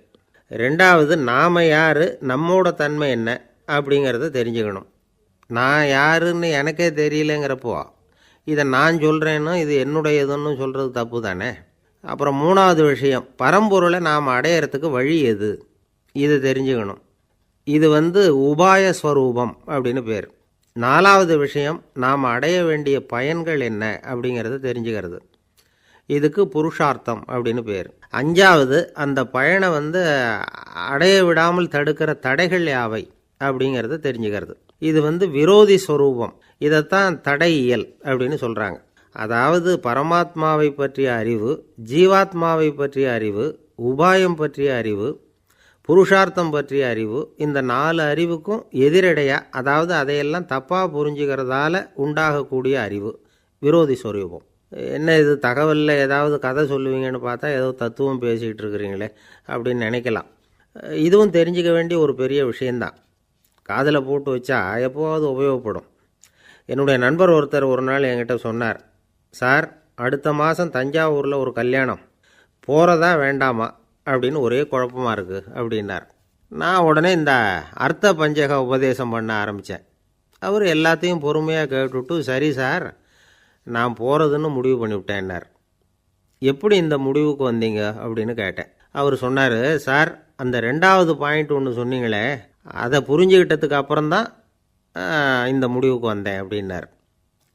ரெண்டாவது, நாம் யார், நம்மோட தன்மை என்ன அப்படிங்கிறத தெரிஞ்சுக்கணும். நான் யாருன்னு எனக்கே தெரியலங்கிறப்போ இதை நான் சொல்கிறேன்னு இது என்னுடையதுன்னு சொல்கிறது தப்பு தானே. அப்புறம் மூணாவது விஷயம், பரம்பொருளை நாம் அடையிறதுக்கு வழி எது, இதை தெரிஞ்சுக்கணும். இது உபாய ஸ்வரூபம் அப்படின்னு பேர். நாலாவது விஷயம், நாம் அடைய வேண்டிய பயன்கள் என்ன அப்படிங்கிறத தெரிஞ்சுக்கிறது. இதுக்கு புருஷார்த்தம் அப்படின்னு பேர். அஞ்சாவது, அந்த பயனை அடைய விடாமல் தடுக்கிற தடைகள் யாவை அப்படிங்கிறத தெரிஞ்சுக்கிறது. இது விரோதி ஸ்வரூபம். இதைத்தான் தடையியல் அப்படின்னு சொல்கிறாங்க. அதாவது பரமாத்மாவை பற்றிய அறிவு, ஜீவாத்மாவை பற்றிய அறிவு, உபாயம் பற்றிய அறிவு, புருஷார்த்தம் பற்றிய அறிவு, இந்த 4 அறிவுக்கும் எதிரடையாக, அதாவது அதையெல்லாம் தப்பாக புரிஞ்சுக்கிறதால உண்டாகக்கூடிய அறிவு விரோதி ஸ்வரூபம். என்ன இது தகவலில் ஏதாவது கதை சொல்லுவீங்கன்னு பார்த்தா ஏதோ தத்துவம் பேசிகிட்டு இருக்கிறீங்களே அப்படின்னு நினைக்கலாம். இதுவும் தெரிஞ்சிக்க வேண்டிய ஒரு பெரிய விஷயந்தான். காதில் போட்டு வச்சா எப்போவாவது உபயோகப்படும். என்னுடைய நண்பர் ஒருத்தர் ஒரு நாள் என்கிட்ட சொன்னார், சார், அடுத்த மாதம் தஞ்சாவூரில் ஒரு கல்யாணம், போகிறதா வேண்டாமா அப்படின்னு ஒரே குழப்பமாக இருக்குது அப்படின்னார். நான் உடனே இந்த அர்த்த பஞ்சக உபதேசம் பண்ண ஆரம்பித்தேன். அவர் எல்லாத்தையும் பொறுமையாக கேட்டுவிட்டு, சரி சார், நான் போகிறதுன்னு முடிவு பண்ணிவிட்டேன்னார். எப்படி இந்த முடிவுக்கு வந்தீங்க அப்படின்னு கேட்டேன். அவர் சொன்னார், சார், அந்த 2வது பாயிண்ட் ஒன்று சொன்னீங்களே, அதை புரிஞ்சுக்கிட்டதுக்கு அப்புறம்தான் இந்த முடிவுக்கு வந்தேன் அப்படின்னார்.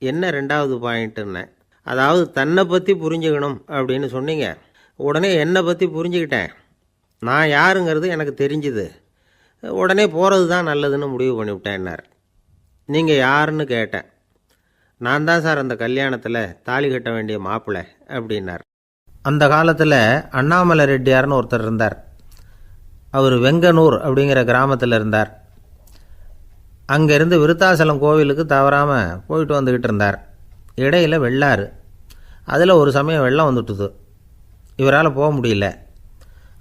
என்ன 2வது பாயிண்ட்டுன்னு? அதாவது தன்னை பற்றி புரிஞ்சுக்கணும் அப்படின்னு சொன்னீங்க. உடனே என்னை பற்றி புரிஞ்சுக்கிட்டேன், நான் யாருங்கிறது எனக்கு தெரிஞ்சுது, உடனே போகிறது தான் நல்லதுன்னு முடிவு பண்ணிவிட்டேன்னார். நீங்கள் யாருன்னு கேட்டேன். நான் தான் சார் அந்த கல்யாணத்தில் தாலி கட்ட வேண்டிய மாப்பிள்ளை அப்படின்னார். அந்த காலத்தில் அண்ணாமலை ரெட்டியார்னு ஒருத்தர் இருந்தார். அவர் வெங்கனூர் அப்படிங்கிற கிராமத்தில் இருந்தார். அங்கேருந்து விருத்தாசலம் கோவிலுக்கு தவறாமல் போயிட்டு வந்துக்கிட்டு இருந்தார். இடையில் வெள்ளாறு, அதில் ஒரு சமயம் வெள்ளம் வந்துட்டுது. இவரால் போக முடியல.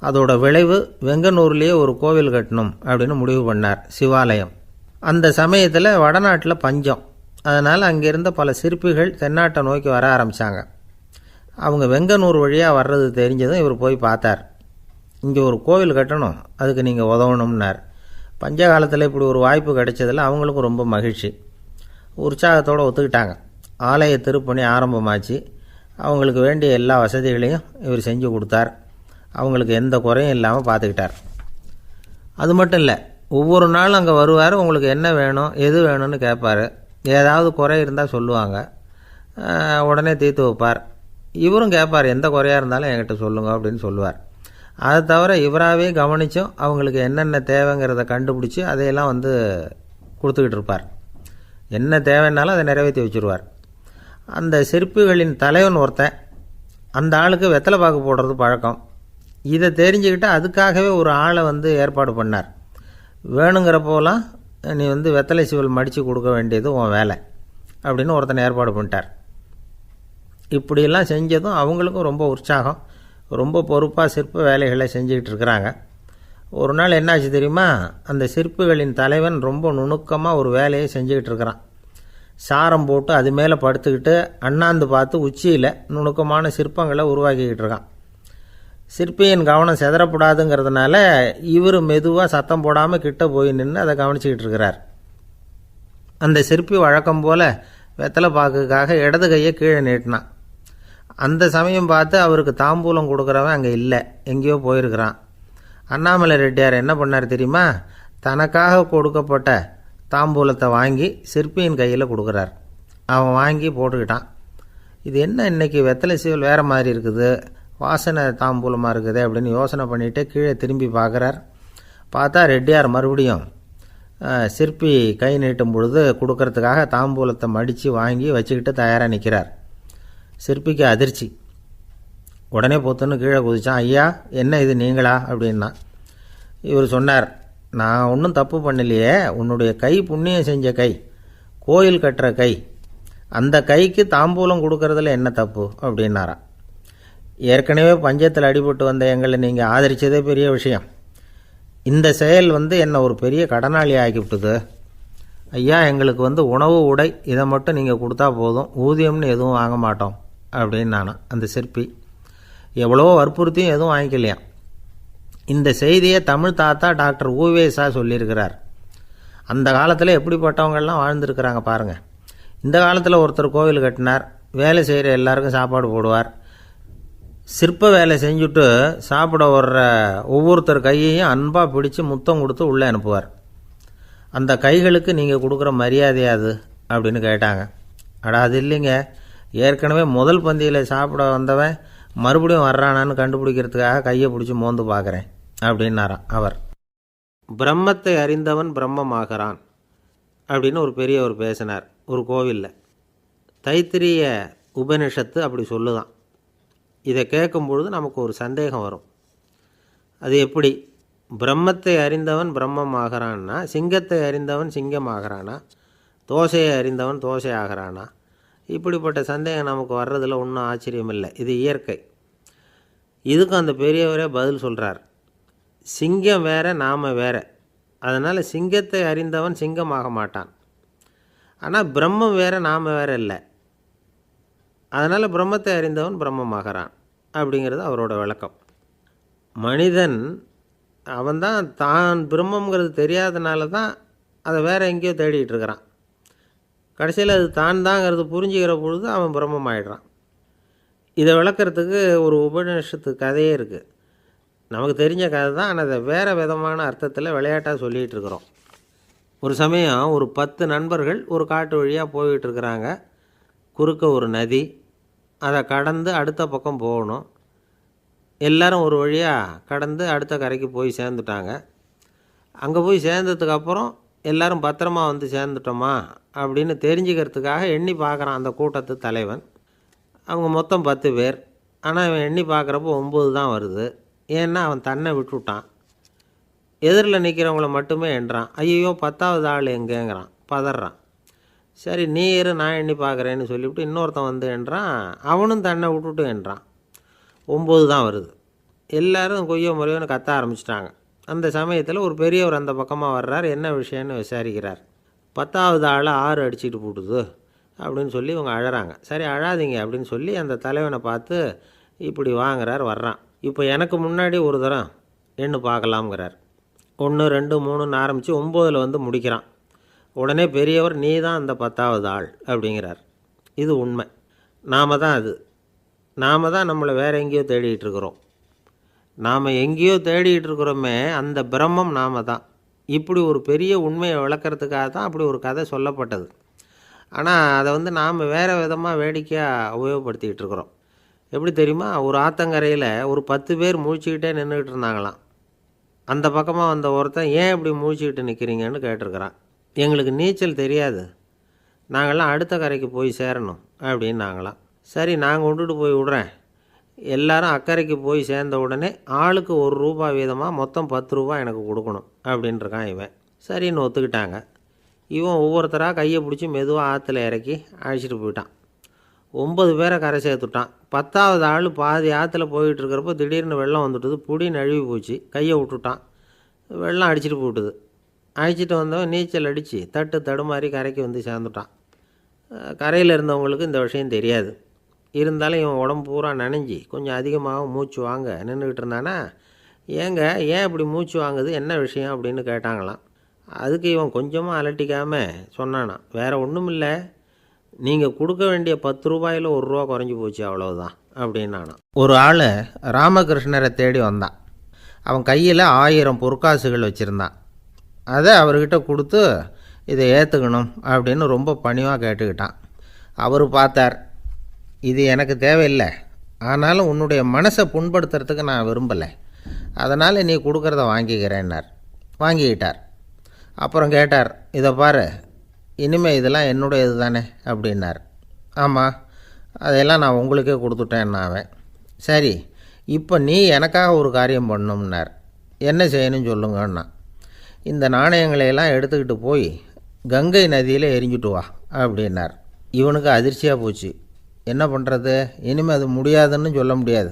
அதோட விளைவு வெங்கனூர்லேயே ஒரு கோவில் கட்டணும் அப்படின்னு முடிவு பண்ணார், சிவாலயம். அந்த சமயத்தில் வடநாட்டில் பஞ்சம். அதனால் அங்கேருந்த பல சிற்பிகள் தென்னாட்டை நோக்கி வர ஆரம்பித்தாங்க. அவங்க வெங்கனூர் வழியாக வர்றது தெரிஞ்சதும் இவர் போய் பார்த்தார். இங்கே ஒரு கோவில் கட்டணும், அதுக்கு நீங்கள் உதவணும்னார். பஞ்ச காலத்தில் இப்படி ஒரு வாய்ப்பு கிடைச்சதில் அவங்களுக்கும் ரொம்ப மகிழ்ச்சி. உற்சாகத்தோடு ஒத்துக்கிட்டாங்க. ஆலய திருப்பணி ஆரம்பமாச்சு. அவங்களுக்கு வேண்டிய எல்லா வசதிகளையும் இவர் செஞ்சு கொடுத்தார். அவங்களுக்கு எந்த குறையும் இல்லாமல் பார்த்துக்கிட்டார். அது மட்டும் இல்லை, ஒவ்வொரு நாளும் அங்கே வருவார். உங்களுக்கு என்ன வேணும் எது வேணும்னு கேட்பார். ஏதாவது குறை இருந்தால் சொல்லுவாங்க, உடனே தீர்த்து வைப்பார். இவரும் கேட்பார், எந்த குறையாக இருந்தாலும் என்கிட்ட சொல்லுங்க அப்படின்னு சொல்லுவார். அதை தவிர இவராகவே கவனித்தும் அவங்களுக்கு என்னென்ன தேவைங்கிறத கண்டுபிடிச்சி அதையெல்லாம் கொடுத்துக்கிட்டு இருப்பார். என்ன தேவைன்னாலும் அதை நிறைவேற்றி வச்சுருவார். அந்த சிற்பிகளின் தலைவன் ஒருத்தன், அந்த ஆளுக்கு வெத்தலை பாக்கு போடுறது பழக்கம். இதை தெரிஞ்சுக்கிட்டு அதுக்காகவே ஒரு ஆளை ஏற்பாடு பண்ணார். வேணுங்கிறப்போலாம் நீ வெத்தலை சீவல் மடித்து கொடுக்க வேண்டியது உன் வேலை அப்படின்னு ஒருத்தனை ஏற்பாடு பண்ணிட்டார். இப்படியெல்லாம் செஞ்சதும் அவங்களுக்கும் ரொம்ப உற்சாகம். ரொம்ப பொறுப்பாக சிற்ப வேலைகளை செஞ்சுக்கிட்டு இருக்கிறாங்க. ஒரு நாள் என்னாச்சு தெரியுமா? அந்த சிற்பிகளின் தலைவன் ரொம்ப நுணுக்கமாக ஒரு வேலையை செஞ்சுக்கிட்டு இருக்கிறான். சாரம் போட்டு அது மேலே படுத்துக்கிட்டு அண்ணாந்து பார்த்து உச்சியில் நுணுக்கமான சிற்பங்களை உருவாக்கிக்கிட்டு இருக்கான். சிற்பியின் கவனம் செதறப்படாதுங்கிறதுனால இவர் மெதுவாக சத்தம் போடாமல் கிட்ட போய் நின்று அதை கவனிச்சிக்கிட்டு இருக்கிறார். அந்த சிற்பி வழக்கம் போல் வெத்தலை பாக்குக்காக இடது கையை கீழே நீட்டினான். அந்த சமயம் பார்த்து அவருக்கு தாம்பூலம் கொடுக்குறவன் அங்கே இல்லை, எங்கேயோ போயிருக்கிறான். அண்ணாமலை ரெட்டியார் என்ன பண்ணார் தெரியுமா? தனக்காக கொடுக்கப்பட்ட தாம்பூலத்தை வாங்கி சிற்பியின் கையில் கொடுக்குறார். அவன் வாங்கி போட்டுக்கிட்டான். இது என்ன இன்னைக்கு வெத்தலை சீவல் வேறு மாதிரி இருக்குது, வாசனை தாம்பூலமாக இருக்குது அப்படின்னு யோசனை பண்ணிவிட்டு கீழே திரும்பி பார்க்குறார். பார்த்தா ரெட்டியார் மறுபடியும் சிற்பி கை நீட்டும் பொழுது கொடுக்கறதுக்காக தாம்பூலத்தை மடித்து வாங்கி வச்சுக்கிட்டு தயாராக நிற்கிறார். சிற்பிக்கு அதிர்ச்சி. உடனே பொத்துன்னு கீழே குதிச்சான். ஐயா, என்ன இது நீங்களா அப்படின்னா. இவர் சொன்னார், நான் ஒன்றும் தப்பு பண்ணலையே, உன்னுடைய கை புண்ணியம் செஞ்ச கை, கோயில் கட்டுற கை, அந்த கைக்கு தாம்பூலம் கொடுக்கறதுல என்ன தப்பு அப்படின்னாராம். ஏற்கனவே பஞ்சத்தில் அடிபட்டு வந்த எங்களை நீங்கள் ஆதரித்ததே பெரிய விஷயம். இந்த செயல் என்னை ஒரு பெரிய கடனாளி ஆக்கிவிட்டுது. ஐயா, எங்களுக்கு உணவு உடை இதை மட்டும் நீங்கள் கொடுத்தா போதும், ஊதியம்னு எதுவும் வாங்க மாட்டோம் அப்படின்னு நானும். அந்த சிற்பி எவ்வளவோ வற்புறுத்தியும் எதுவும் வாங்கிக்கலையாம். இந்த செய்தியை தமிழ் தாத்தா டாக்டர் ஊவேசா சொல்லியிருக்கிறார். அந்த காலத்தில் எப்படிப்பட்டவங்கள்லாம் வாழ்ந்துருக்கிறாங்க பாருங்கள். இந்த காலத்தில் ஒருத்தர் கோவில் கட்டினார், வேலை செய்கிற எல்லாருக்கும் சாப்பாடு போடுவார். சிற்ப வேலை செஞ்சுட்டு சாப்பிட வர்ற ஒவ்வொருத்தர் கையையும் அன்பாக பிடிச்சி முத்தம் கொடுத்து உள்ளே அனுப்புவார். அந்த கைகளுக்கு நீங்கள் கொடுக்குற மரியாதையாது அப்படின்னு கேட்டாங்க. அது இல்லைங்க, ஏற்கனவே முதல் பந்தியில் சாப்பிட வந்தவன் மறுபடியும் வர்றானான்னு கண்டுபிடிக்கிறதுக்காக கையை பிடிச்சி மோந்து பார்க்குறேன் அப்படின்னாராம் அவர். பிரம்மத்தை அறிந்தவன் பிரம்மமாகறான் அப்படின்னு ஒரு பெரியவர் பேசினார் ஒரு கோவிலில். தைத்திரிய உபனிஷத்து அப்படி சொல்லுதான். இதை கேட்கும்பொழுது நமக்கு ஒரு சந்தேகம் வரும். அது எப்படி? பிரம்மத்தை அறிந்தவன் பிரம்மம் ஆகிறான்னா, சிங்கத்தை அறிந்தவன் சிங்கம் ஆகிறானா, தோசையை அறிந்தவன் தோசை ஆகிறானா? இப்படிப்பட்ட சந்தேகம் நமக்கு வர்றதில் ஒன்றும் ஆச்சரியம் இல்லை. இது இயற்கை. இதுக்கும் அந்த பெரியவரே பதில் சொல்கிறார். சிங்கம் வேற, நாம் வேற. அதனால் சிங்கத்தை அறிந்தவன் சிங்கமாக மாட்டான். ஆனால் பிரம்மம் வேற, நாம் வேற இல்லை. அதனால் பிரம்மத்தை அறிந்தவன் பிரம்மமாகறான் அப்படிங்கிறது அவரோட விளக்கம். மனிதன் அவன்தான் தான் பிரம்மங்கிறது தெரியாதனால தான் அதை வேற எங்கேயோ தேடிட்டு இருக்கிறான். கடைசியில் அது தான் தாங்கிறது புரிஞ்சுக்கிற பொழுது அவன் பிரம்மம் ஆகிடுறான். இதை விளக்கிறதுக்கு ஒரு உபநிஷத்து கதையே இருக்குது. நமக்கு தெரிஞ்ச கதை தான், ஆனால் அதை வேறு விதமான அர்த்தத்தில் விளையாட்டாக சொல்லிகிட்டு இருக்கிறோம். ஒரு சமயம் ஒரு 10 நண்பர்கள் ஒரு காட்டு வழியாக போய்கிட்டு இருக்கிறாங்க. குறுக்க ஒரு நதி, அதை கடந்து அடுத்த பக்கம் போகணும். எல்லோரும் ஒரு வழியாக கடந்து அடுத்த கரைக்கு போய் சேர்ந்துட்டாங்க. அங்கே போய் சேர்ந்ததுக்கப்புறம் எல்லோரும் பத்திரமா சேர்ந்துட்டோமா அப்படின்னு தெரிஞ்சுக்கிறதுக்காக எண்ணி பார்க்குறான் அந்த கூட்டத்து தலைவன். அவங்க மொத்தம் 10 பேர். ஆனால் இவன் எண்ணி பார்க்குறப்போ 9 தான் வருது. ஏன்னா அவன் தன்னை விட்டுவிட்டான். எதிரில் நிற்கிறவங்கள மட்டுமே எண்ணுறான். ஐயோ 10வது ஆள் எங்கேங்கிறான், பதறான். சரி நீ இரு, நான் எண்ணி பார்க்குறேன்னு சொல்லிவிட்டு இன்னொருத்தன் எண்ணுறான். அவனும் தன்னை விட்டுட்டு எண்ணுறான். 9 தான் வருது. எல்லோரும் கொய்யோ முறையோன்னு கத்த ஆரம்பிச்சிட்டாங்க. அந்த சமயத்தில் ஒரு பெரியவர் அந்த பக்கமாக வர்றார். என்ன விஷயம்னு விசாரிக்கிறார். 10வது ஆளை 6 அடிச்சுட்டு போட்டுது அப்படின்னு சொல்லி இவங்க அழறாங்க. சரி அழாதீங்க அப்படின்னு சொல்லி அந்த தலைவனை பார்த்து இப்படி வாங்குறார். வர்றான். இப்போ எனக்கு முன்னாடி ஒரு தரம் எண்ணு பார்க்கலாம்ங்கிறார். 1 2 3ன்னு ஆரம்பித்து 9ல் வந்து முடிக்கிறான். உடனே பெரியவர் நீ தான் அந்த 10வது ஆள் அப்படிங்கிறார். இது உண்மை. நாம் தான் அது. நாம் தான் நம்மளை வேறு எங்கேயோ தேடிகிட்டு இருக்கிறோம். நாம் எங்கேயோ தேடிகிட்டு இருக்கிறோமே, அந்த பிரம்மம் நாம் தான். இப்படி ஒரு பெரிய உண்மையை விளக்கிறதுக்காக தான் அப்படி ஒரு கதை சொல்லப்பட்டது. ஆனால் அதை வந்து நாம் வேறு விதமாக வேடிக்கையாக உபயோகப்படுத்திக்கிட்டு இருக்கிறோம். எப்படி தெரியுமா? ஒரு ஆத்தங்கரையில் ஒரு 10 பேர் முழிச்சுக்கிட்டே நின்றுக்கிட்டு இருந்தாங்களாம். அந்த பக்கமாக வந்த ஒருத்தன் ஏன் இப்படி முழிச்சுக்கிட்டு நிற்கிறீங்கன்னு கேட்டிருக்கிறான். எங்களுக்கு நீச்சல் தெரியாது, நாங்கள்லாம் அடுத்த கரைக்கு போய் சேரணும் அப்படின்னாங்களாம். சரி, நான் கொண்டுட்டு போய் விட்றேன். எல்லாரும் அக்கறைக்கு போய் சேர்ந்த உடனே ஆளுக்கு ₹1 வீதமாக மொத்தம் ₹10 எனக்கு கொடுக்கணும் அப்படின்ட்டுருக்கான் இவன். சரின்னு ஒத்துக்கிட்டாங்க. இவன் ஒவ்வொருத்தராக கையை பிடிச்சி மெதுவாக ஆற்றுல இறக்கி அழைச்சிட்டு போயிட்டான். 9 பேரை கரை சேர்த்துட்டான். 10வது ஆள் பாதி ஆற்றுல போயிட்டு இருக்கிறப்போ திடீர்னு வெள்ளம் வந்துட்டுது. புடி நழுவி போச்சு. கையை விட்டுட்டான். வெள்ளம் அடிச்சிட்டு போட்டுது. அழைச்சிட்டு வந்தவன் நீச்சல் அடித்து தடுமாறி கரைக்கு வந்து சேர்ந்துட்டான். கரையில் இருந்தவங்களுக்கு இந்த விஷயம் தெரியாது. இருந்தாலும் இவன் உடம்பு பூரா நனைஞ்சி கொஞ்சம் அதிகமாக மூச்சு வாங்க நின்றுக்கிட்டு இருந்தானா, ஏங்க ஏன் இப்படி மூச்சு வாங்குது, என்ன விஷயம் அப்படின்னு கேட்டாங்களாம். அதுக்கு இவன் கொஞ்சமாக அலட்டிக்காமல் சொன்னானா, வேறு ஒன்றும் இல்லை, நீங்கள் கொடுக்க வேண்டிய ₹10ல் ₹1 குறைஞ்சி போச்சு, அவ்வளவுதான் அப்படின்னானா. ஒரு ஆள் ராமகிருஷ்ணரை தேடி வந்தான். அவன் கையில் 1000 பொற்காசுகள் வச்சுருந்தான். அதை அவர்கிட்ட கொடுத்து இதை ஏற்றுக்கணும் அப்படின்னு ரொம்ப பணிவாக கேட்டுக்கிட்டான். அவர் பார்த்தார், இது எனக்கு தேவையில்லை, ஆனாலும் உன்னுடைய மனசை புண்படுத்துறதுக்கு நான் விரும்பலை, அதனால் நீ கொடுக்குறத வாங்கிக்கிறேன்னார். வாங்கிக்கிட்டார். அப்புறம் கேட்டார், இதை பாரு, இனிமேல் இதெல்லாம் என்னுடையது தானே அப்படின்னார். ஆமாம், அதையெல்லாம் நான் உங்களுக்கே கொடுத்துட்டேன்னா அவன். சரி, இப்போ நீ எனக்காக ஒரு காரியம் பண்ணணும்னார். என்ன செய்யணும்னு சொல்லுங்கன்னா, இந்த நாணயங்களையெல்லாம் எடுத்துக்கிட்டு போய் கங்கை நதியில் எரிஞ்சுட்டு வா அப்படின்னார். இவனுக்கு அதிர்ச்சியாக போச்சு. என்ன பண்ணுறது? இனிமேல் அது முடியாதுன்னு சொல்ல முடியாது.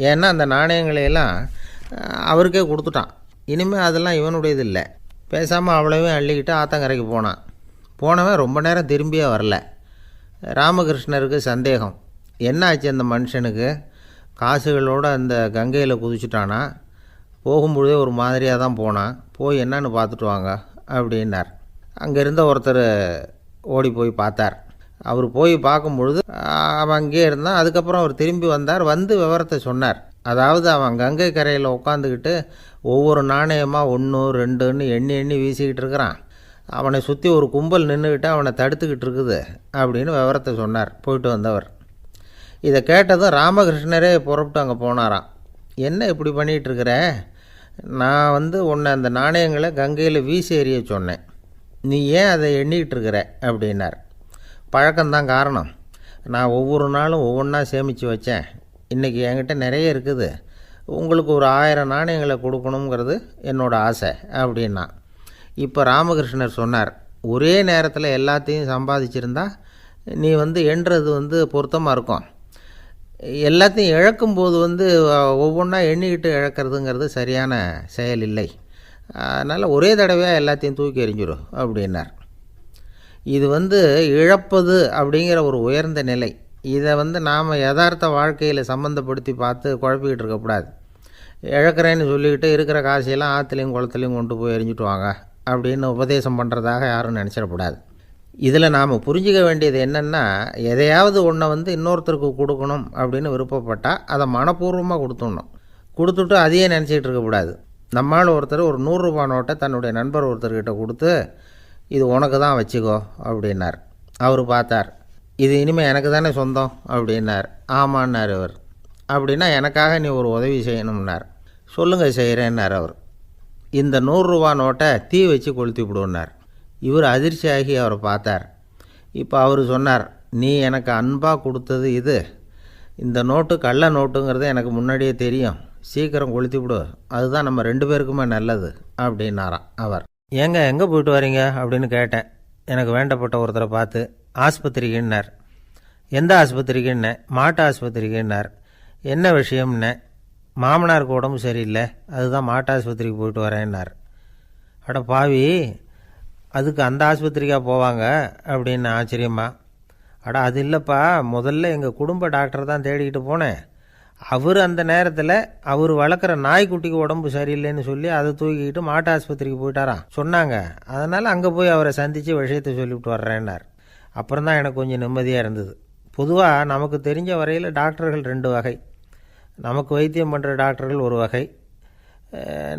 ஏன்னா அந்த நாணயங்களையெல்லாம் அவருக்கே கொடுத்துட்டான். இனிமேல் அதெல்லாம் இவனுடையது இல்லை. பேசாமல் அவ்வளவே அள்ளிக்கிட்டு ஆத்தங்கரைக்கு போனான். போனவன் ரொம்ப நேரம் திரும்பியே வரல. ராமகிருஷ்ணருக்கு சந்தேகம், என்ன ஆச்சு அந்த மனுஷனுக்கு? காசுகளோடு அந்த கங்கையில் குதிச்சுட்டானா? போகும்பொழுதே ஒரு மாதிரியாக தான் போனான். போய் என்னன்னு பார்த்துட்டு வாங்க அப்படின்னார். அங்கே இருந்த ஒருத்தர் ஓடி போய் பார்த்தார். அவர் போய் பார்க்கும்பொழுது அவன் அங்கேயே இருந்தான். அதுக்கப்புறம் அவர் திரும்பி வந்தார். வந்து விவரத்தை சொன்னார். அதாவது அவன் கங்கை கரையில் உட்காந்துக்கிட்டு ஒவ்வொரு நாணயமாக 1 2ன்னு எண்ணி வீசிக்கிட்டு இருக்கிறான். அவனை சுற்றி ஒரு கும்பல் நின்றுக்கிட்டு அவனை தடுத்துக்கிட்டு இருக்குது அப்படின்னு விவரத்தை சொன்னார் போயிட்டு வந்தவர். இதை கேட்டதும் ராமகிருஷ்ணரே புறப்பட்டு அங்கே போனாராம். என்ன இப்படி பண்ணிகிட்ருக்கிற? நான் உன்னை அந்த நாணயங்களை கங்கையில் வீசி எறிய சொன்னேன், நீ ஏன் அதை எண்ணிக்கிட்டு இருக்கிற அப்படின்னார். பழக்கம்தான் காரணம். நான் ஒவ்வொரு நாளும் ஒவ்வொன்றா சேமித்து வச்சேன். இன்றைக்கி என்கிட்ட நிறைய இருக்குது. உங்களுக்கு ஒரு 1000 நாணயங்களை கொடுக்கணுங்கிறது என்னோடய ஆசை அப்படின்னா. இப்போ ராமகிருஷ்ணர் சொன்னார், ஒரே நேரத்தில் எல்லாத்தையும் சம்பாதிச்சிருந்தா நீ எண்ணுறது பொருத்தமாக இருக்கும். எல்லாத்தையும் இழக்கும்போது ஒவ்வொன்றா எண்ணிக்கிட்டு இழக்கிறதுங்கிறது சரியான செயல் இல்லை. அதனால் ஒரே தடவையாக எல்லாத்தையும் தூக்கி எறிஞ்சிடும் அப்படின்னார். இது இழப்பது அப்படிங்கிற ஒரு உயர்ந்த நிலை. இதை நாம் யதார்த்த வாழ்க்கையில் சம்மந்தப்படுத்தி பார்த்து குழப்பிக்கிட்டு இருக்கக்கூடாது. இழக்கிறேன்னு சொல்லிக்கிட்டு இருக்கிற காசையெல்லாம் ஆற்றுலையும் குளத்துலையும் கொண்டு போய் எரிஞ்சிட்டு வாங்க அப்படின்னு உபதேசம் பண்ணுறதாக யாரும் நினச்சிடக்கூடாது. இதில் நாம் புரிஞ்சிக்க வேண்டியது என்னென்னா, எதையாவது ஒன்றை இன்னொருத்தருக்கு கொடுக்கணும் அப்படின்னு விருப்பப்பட்டால் அதை மனப்பூர்வமாக கொடுத்துட்டு அதையே நினச்சிக்கிட்டு இருக்கக்கூடாது. நம்மால் ஒருத்தர் ஒரு ₹100 நோட்டை தன்னுடைய நண்பர் ஒருத்தர்கிட்ட கொடுத்து, இது உனக்கு தான் வச்சுக்கோ அப்படின்னார். அவர் பார்த்தார், இது இனிமேல் எனக்கு தானே சொந்தம் அப்படின்னார். ஆமான்னார் அவர். அப்படின்னா எனக்காக நீ ஒரு உதவி செய்யணும்னார். சொல்லுங்கள் செய்கிறேன்னார் அவர். இந்த ₹100 நோட்டை தீ வச்சு கொளுத்தி விடுன்னார். இவர் அதிர்ச்சியாகி அவரை பார்த்தார். இப்போ அவர் சொன்னார், நீ எனக்கு அன்பாக கொடுத்தது இது, இந்த நோட்டு கள்ள நோட்டுங்கிறது எனக்கு முன்னாடியே தெரியும், சீக்கிரம் கொளுத்தி விடு, அதுதான் நம்ம 2 பேருக்குமே நல்லது அப்படின்னாராம் அவர். ஏங்க எங்கே போயிட்டு வரீங்க அப்படின்னு கேட்டேன். எனக்கு வேண்டப்பட்ட ஒருத்தரை பார்த்து. ஆஸ்பத்திரிக்குன்னார். எந்த ஆஸ்பத்திரிக்குன்னே? மாட்டு ஆஸ்பத்திரிக்குன்னார். என்ன விஷயம்னே? மாமனாருக்கு உடம்பு சரியில்லை, அதுதான் மாட்டு ஆஸ்பத்திரிக்கு போயிட்டு வரேன்னார். அட பாவி, அதுக்கு அந்த ஆஸ்பத்திரிக்காக போவாங்க அப்படின்னு ஆச்சரியமா. அது இல்லைப்பா, முதல்ல எங்கள் குடும்ப டாக்டர் தான் தேடிக்கிட்டு போனேன். அவர் அந்த நேரத்தில் அவர் வளர்க்குற நாய்க்குட்டிக்கு உடம்பு சரியில்லைன்னு சொல்லி அதை தூக்கிக்கிட்டு மாட்டு ஆஸ்பத்திரிக்கு போயிட்டாராம் சொன்னாங்க. அதனால் அங்கே போய் அவரை சந்தித்து விஷயத்தை சொல்லிவிட்டு வர்றேன்னார். அப்புறம் தான் எனக்கு கொஞ்சம் நிம்மதியாக இருந்தது. பொதுவாக நமக்கு தெரிஞ்ச வரையில் டாக்டர்கள் 2 வகை. நமக்கு வைத்தியம் பண்ணுற டாக்டர்கள் ஒரு வகை,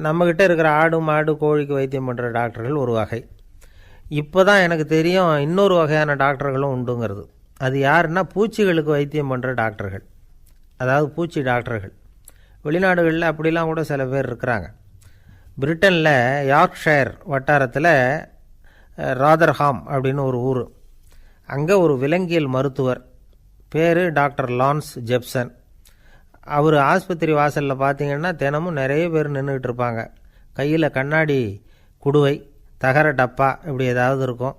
நம்மக்கிட்ட இருக்கிற ஆடு மாடு கோழிக்கு வைத்தியம் பண்ணுற டாக்டர்கள் ஒரு வகை. இப்போ தான் எனக்கு தெரியும் இன்னொரு வகையான டாக்டர்களும் உண்டுங்கிறது. அது யாருன்னா பூச்சிகளுக்கு வைத்தியம் பண்ணுற டாக்டர்கள், அதாவது பூச்சி டாக்டர்கள். வெளிநாடுகளில் அப்படிலாம் கூட சில பேர் இருக்கிறாங்க. பிரிட்டனில் யார்க்ஷயர் வட்டாரத்தில் ராதர்ஹாம் அப்படின்னு ஒரு ஊர். அங்கே ஒரு விலங்கியல் மருத்துவர் பேர் டாக்டர் லான்ஸ் ஜெப்சன். அவர் ஆஸ்பத்திரி வாசலில் பார்த்தீங்கன்னா தினமும் நிறைய பேர் நின்றுக்கிட்டு இருப்பாங்க. கையில் கண்ணாடி குடுவை, தகர டப்பா இப்படி ஏதாவது இருக்கும்.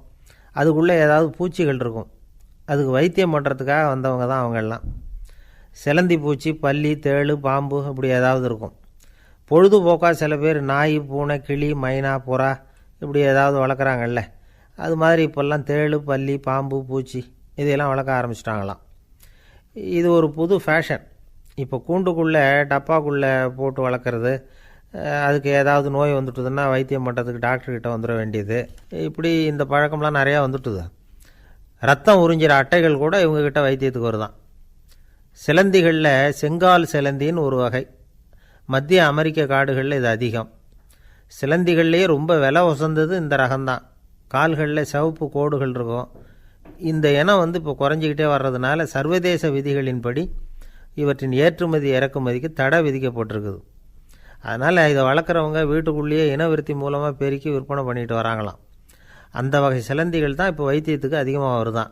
அதுக்குள்ளே ஏதாவது பூச்சிகள் இருக்கும். அதுக்கு வைத்தியம் பண்ணுறதுக்காக வந்தவங்க தான் அவங்கெல்லாம். சிலந்தி பூச்சி, பல்லி, தேளு, பாம்பு இப்படி ஏதாவது இருக்கும். பொழுதுபோக்காக சில பேர் நாய், பூனை, கிளி, மைனா, புறா இப்படி ஏதாவது வளர்க்குறாங்கல்ல, அது மாதிரி இப்போல்லாம் தேளு, பல்லி, பாம்பு, பூச்சி இதையெல்லாம் வளர்க்க ஆரம்பிச்சிட்டாங்களாம். இது ஒரு புது ஃபேஷன். இப்போ கூண்டுக்குள்ளே டப்பாக்குள்ளே போட்டு வளர்க்குறது, அதுக்கு ஏதாவது நோய் வந்துட்டுதுன்னா வைத்தியம் பண்ணுறதுக்கு டாக்டர்கிட்ட வந்துட வேண்டியது, இப்படி இந்த பழக்கம்லாம் நிறையா வந்துட்டுது. ரத்தம் உறிஞ்சிற அட்டைகள் கூட இவங்ககிட்ட வைத்தியத்துக்கு வருதான். சிலந்திகளில் செங்கால் சிலந்தின்னு ஒரு வகை. மத்திய அமெரிக்க காடுகளில் இது அதிகம். சிலந்திகள்லேயே ரொம்ப விலை உசந்தது இந்த ரகம்தான். கால்களில் சிவப்பு கோடுகள் இருக்கும். இந்த இனம் இப்போ குறைஞ்சிக்கிட்டே வர்றதுனால சர்வதேச விதிகளின்படி இவற்றின் ஏற்றுமதி இறக்குமதிக்கு தடை விதிக்கப்பட்டிருக்குது. அதனால் இதை வளர்க்குறவங்க வீட்டுக்குள்ளேயே இனவிருத்தி மூலமாக பெருக்கி விற்பனை பண்ணிட்டு வராங்களாம். அந்த வகை சிலந்திகள் தான் இப்போ வைத்தியத்துக்கு அதிகமாக வருதான்.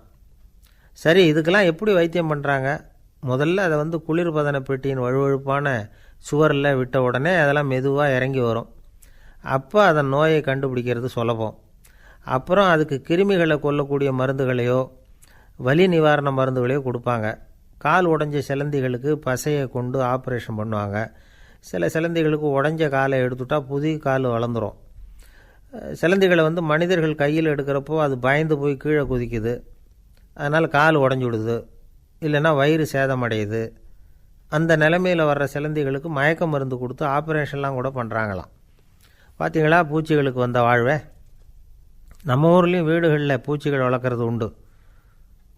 சரி, இதுக்கெல்லாம் எப்படி வைத்தியம் பண்ணுறாங்க? முதல்ல அதை குளிர்பதன பெட்டியின் வழுவழுப்பான சுவரில் விட்ட உடனே அதெல்லாம் மெதுவாக இறங்கி வரும். அப்போ அதன் நோயை கண்டுபிடிக்கிறது சுலபம். அப்புறம் அதுக்கு கிருமிகளை கொல்லக்கூடிய மருந்துகளையோ வலி நிவாரண மருந்துகளையோ கொடுப்பாங்க. கால் உடைஞ்ச சிலந்திகளுக்கு பசையை கொண்டு ஆப்ரேஷன் பண்ணுவாங்க. சில சிலந்திகளுக்கு உடைஞ்ச காலை எடுத்துட்டா புதிய கால் வளர்ந்துடும். சிலந்திகளை மனிதர்கள் கையில் எடுக்கிறப்போ அது பயந்து போய் கீழே குதிக்குது. அதனால் கால் உடஞ்சி விடுது, இல்லைன்னா வயிறு சேதமடையுது. அந்த நிலைமையில் வர்ற சிலந்திகளுக்கு மயக்க மருந்து கொடுத்து ஆப்ரேஷன்லாம் கூட பண்ணுறாங்களாம். பார்த்தீங்களா பூச்சிகளுக்கு வந்த வாழ்வே. நம்ம ஊர்லேயும் வீடுகளில் பூச்சிகள் வளர்க்குறது உண்டு.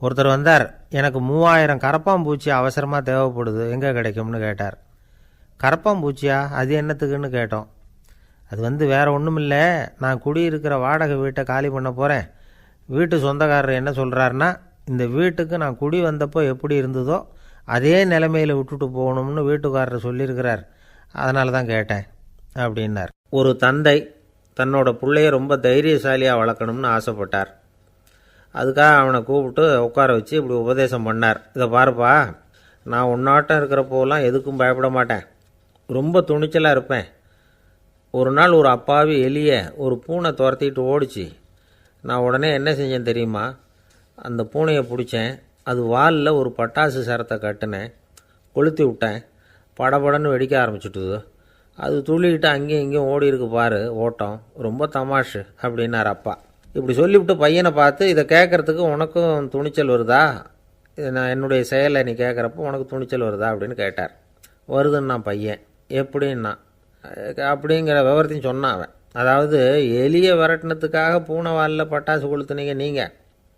ஒருத்தர் வந்தார், எனக்கு 3000 கரப்பாம்பூச்சி அவசரமாக தேவைப்படுது, எங்கே கிடைக்கும்னு கேட்டார். கரப்பாம்பூச்சியா, அது என்னத்துக்குன்னு கேட்டோம். அது வேறு ஒன்றும் இல்லை, நான் குடியிருக்கிற வாடகை வீட்டை காலி பண்ண போகிறேன். வீட்டு சொந்தக்காரர் என்ன சொல்கிறாருன்னா, இந்த வீட்டுக்கு நான் குடி வந்தப்போ எப்படி இருந்ததோ அதே நிலைமையில் விட்டுட்டு போகணும்னு வீட்டுக்காரர் சொல்லியிருக்கிறார், அதனால தான் கேட்டேன் அப்படின்னார். ஒரு தந்தை தன்னோட பிள்ளைய ரொம்ப தைரியசாலியாக வளர்க்கணும்னு ஆசைப்பட்டார். அதுக்காக அவனை கூப்பிட்டு உட்கார வச்சு இப்படி உபதேசம் பண்ணார். இதை பாருப்பா, நான் உன்னாட்டம் இருக்கிறப்போலாம் எதுக்கும் பயப்பட மாட்டேன், ரொம்ப துணிச்சலாக இருப்பேன். ஒரு நாள் ஒரு அப்பாவி எலியை ஒரு பூனை துரத்திட்டு ஓடிச்சு. நான் உடனே என்ன செஞ்சேன் தெரியுமா? அந்த பூனையை பிடிச்சேன், அது வாலில் ஒரு பட்டாசு சரத்தை கட்டினேன், கொளுத்தி விட்டேன். படபடன்னு வெடிக்க ஆரம்பிச்சுட்டுது. அது துள்ளிக்கிட்டு அங்கேயும் இங்கேயும் ஓடி இருக்கு பாரு ஓட்டம், ரொம்ப தமாஷு அப்படின்னார் அப்பா. இப்படி சொல்லிவிட்டு பையனை பார்த்து, இதை கேட்குறதுக்கு உனக்கும் துணிச்சல் வருதா? நான் என்னுடைய செயலை நீ கேட்குறப்போ உனக்கு துணிச்சல் வருதா அப்படின்னு கேட்டார். வருதுன்னா பையன். எப்படின்னா அப்படிங்கிற விவரத்தையும் சொன்னான் அவன். அதாவது எலியை விரட்டினத்துக்காக பூனை வாலில் பட்டாசு கொளுத்துனீங்க நீங்கள்,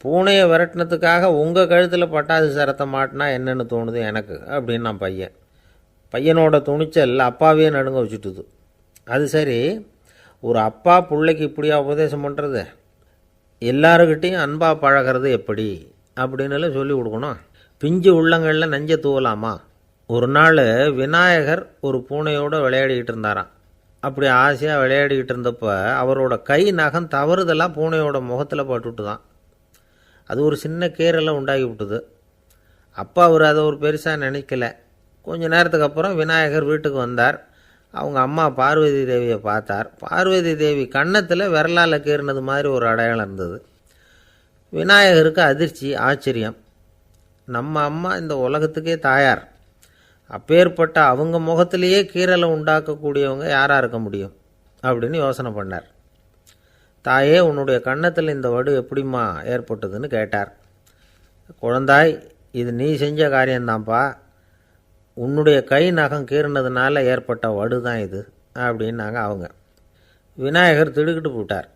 பூனையை விரட்டினத்துக்காக உங்கள் கழுத்தில் பட்டாசு சரத்தை மாட்டினா என்னென்னு தோணுது எனக்கு அப்படின்னு நான் பையன். பையனோட துணிச்சல் அப்பாவே நடுங்க வச்சுட்டுது. அது சரி, ஒரு அப்பா பிள்ளைக்கு இப்படியா உபதேசம் பண்ணுறது? எல்லாருக்கிட்டையும் அன்பாக பழகிறது எப்படி அப்படின்னு சொல்லி கொடுக்கணும். பிஞ்சு உள்ளங்களில் நெஞ்ச தூவலாமா? ஒரு நாள் விநாயகர் ஒரு பூனையோடு விளையாடிக்கிட்டு இருந்தாராம். அப்படி ஆசையாக விளையாடிக்கிட்டு இருந்தப்போ அவரோட கை நகம் தவறுதெல்லாம் பூனையோட முகத்தில் பட்டுட்டு தான். அது ஒரு சின்ன கீறலை உண்டாகி விட்டுது. அப்பா அவர் அதை ஒரு பெருசாக நினைக்கல. கொஞ்ச நேரத்துக்கு அப்புறம் விநாயகர் வீட்டுக்கு வந்தார். அவங்க அம்மா பார்வதி தேவியை பார்த்தார். பார்வதி தேவி கன்னத்தில் விரலால் கீறினது மாதிரி ஒரு அடையாளம் இருந்தது. விநாயகருக்கு அதிர்ச்சி, ஆச்சரியம். நம்ம அம்மா இந்த உலகத்துக்கே தாயார், அப்பேற்பட்ட அவங்க முகத்திலேயே கீறலை உண்டாக்கக்கூடியவங்க யாராக இருக்க முடியும் அப்படின்னு யோசனை பண்ணார். தாயே, உன்னுடைய கன்னத்தில் இந்த வடு எப்படிம்மா ஏற்பட்டதுன்னு கேட்டார். குழந்தாய், இது நீ செஞ்ச காரியம்தான்ப்பா. உன்னுடைய கை நகம் கீறினதுனால ஏற்பட்ட வடு தான் இது அப்படின்னாங்க அவங்க. விநாயகர் திடுக்கிட்டு போட்டார்.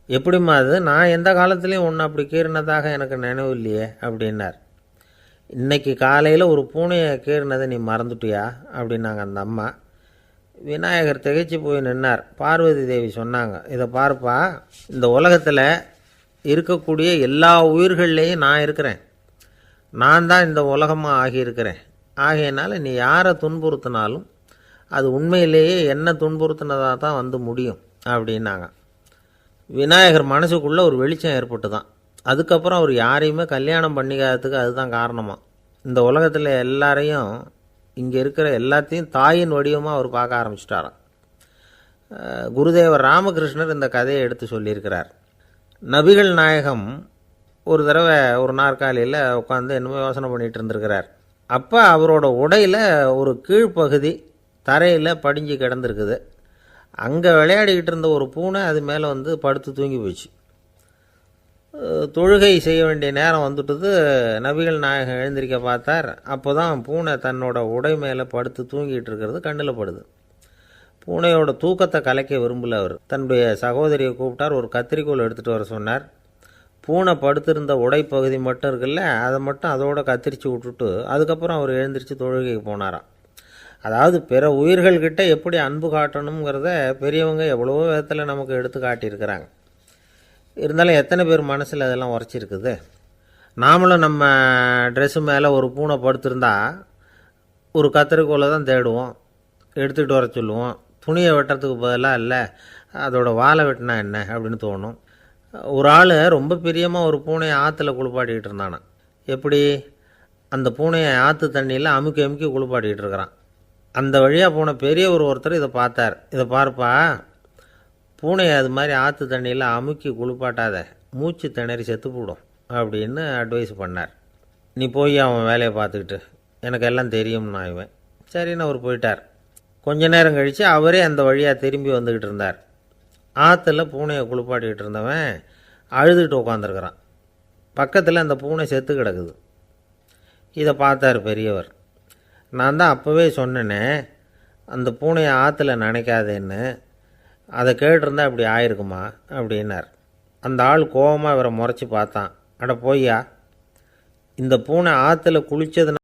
எப்படிம்மா அது? நான் எந்த காலத்துலேயும் ஒன்று அப்படி கீறினதாக எனக்கு நினைவு இல்லையே அப்படின்னார். இன்னைக்கு காலையில் ஒரு பூனையை கீறினதை நீ மறந்துட்டியா அப்படின்னாங்க அந்த அம்மா. விநாயகர் திகைச்சு போய் நின்னார். பார்வதி தேவி சொன்னாங்க, இதை பார்ப்பா, இந்த உலகத்தில் இருக்கக்கூடிய எல்லா உயிர்கள்லேயும் நான் இருக்கிறேன். நான் தான் இந்த உலகமாக ஆகியிருக்கிறேன். ஆகையினால நீ யாரை துன்புறுத்தினாலும் அது உண்மையிலேயே என்ன துன்புறுத்தினதாக தான் வந்து முடியும் அப்படின்னாங்க. விநாயகர் மனசுக்குள்ளே ஒரு வெளிச்சம் ஏற்பட்டு தான். அதுக்கப்புறம் அவர் யாரையுமே கல்யாணம் பண்ணிக்காததுக்கு அதுதான் காரணமாக. இந்த உலகத்தில் எல்லாரையும், இங்கே இருக்கிற எல்லாத்தையும் தாயின் வடிவமாக அவர் பார்க்க ஆரம்பிச்சிட்டாராம். குருதேவர் ராமகிருஷ்ணர் இந்த கதையை எடுத்து சொல்லியிருக்கிறார். நபிகள் நாயகம் ஒரு தடவை ஒரு நாற்காலியில் உட்காந்து என்னமோ யோசனை பண்ணிகிட்டு இருந்திருக்கிறார். அப்போ அவரோட உடையில் ஒரு கீழ்ப்பகுதி தரையில் படிஞ்சு கிடந்திருக்குது. அங்கே விளையாடிக்கிட்டு இருந்த ஒரு பூனை அது மேலே வந்து படுத்து தூங்கி போச்சு. தொழுகை செய்ய வேண்டிய நேரம் வந்துட்டது. நபிகள் நாயகம் எழுந்திருக்க பார்த்தார். அப்போ தான் பூனை தன்னோட உடை மேலே படுத்து தூங்கிட்டு இருக்கிறது கண்ணில் படுது. பூனையோட தூக்கத்தை கலைக்க விரும்பல அவர். தன்னுடைய சகோதரியை கூப்பிட்டார். ஒரு கத்திரிக்கோல் எடுத்துகிட்டு வர சொன்னார். பூனை படுத்திருந்த உடைப்பகுதி மட்டும் இருக்குல்ல, அதை மட்டும் அதோட கத்திரிச்சு விட்டுட்டு அதுக்கப்புறம் அவர் எழுந்திரிச்சு தொழுகைக்கு போனாராம். அதாவது பிற உயிர்கள்கிட்ட எப்படி அன்பு காட்டணுங்கிறத பெரியவங்க எவ்வளவோ விதத்தில் நமக்கு எடுத்து காட்டியிருக்கிறாங்க. இருந்தாலும் எத்தனை பேர் மனசில் அதெல்லாம் உரைச்சிருக்குது. நாமளும் நம்ம ட்ரெஸ்ஸு மேலே ஒரு பூனை படுத்திருந்தா ஒரு கத்திரிக்கோலை தான் தேடுவோம், எடுத்துக்கிட்டு வர சொல்லுவோம். துணியை வெட்டுறதுக்கு பதிலாக இல்லை அதோட வாழை வெட்டினா என்ன அப்படின்னு தோணும். ஒரு ஆள் ரொம்ப பிரியமாக ஒரு பூனையை ஆற்றுல குளிப்பாட்டிக்கிட்டு இருந்தானா. எப்படி? அந்த பூனையை ஆற்று தண்ணியில் அமுக்கி அமுக்கி குளிப்பாட்டிக்கிட்டு இருக்கிறான். அந்த வழியாக போன பெரியவர் ஒருத்தர் இதை பார்த்தார். இதை பார்ப்பா, பூனையை அது மாதிரி ஆற்று தண்ணியில் அமுக்கி குளிப்பாட்டாத, மூச்சு திணறி செத்து போடும் அப்படின்னு அட்வைஸ் பண்ணார். நீ போய் அவன் வேலையை பார்த்துக்கிட்டு, எனக்கு எல்லாம் தெரியும்னா இவன். சரின்னு அவர் போயிட்டார். கொஞ்ச நேரம் கழித்து அவரே அந்த வழியாக திரும்பி வந்துக்கிட்டு இருந்தார். ஆற்றுல பூனையை குளிப்பாட்டிக்கிட்டு இருந்தவன் அழுதுகிட்டு உட்காந்துருக்கிறான். பக்கத்தில் அந்த பூனை செத்து கிடக்குது. இதை பார்த்தார் பெரியவர். நான் தான் அப்போவே சொன்னேனே அந்த பூனையை ஆற்றுல நினைக்காதேன்னு, அதை கேட்டிருந்தா இப்படி ஆயிருக்குமா அப்படின்னார். அந்த ஆள் கோபமாக இவரை முறைச்சி பார்த்தான். அட போய்யா, இந்த பூனை ஆற்றுல குளித்ததுனால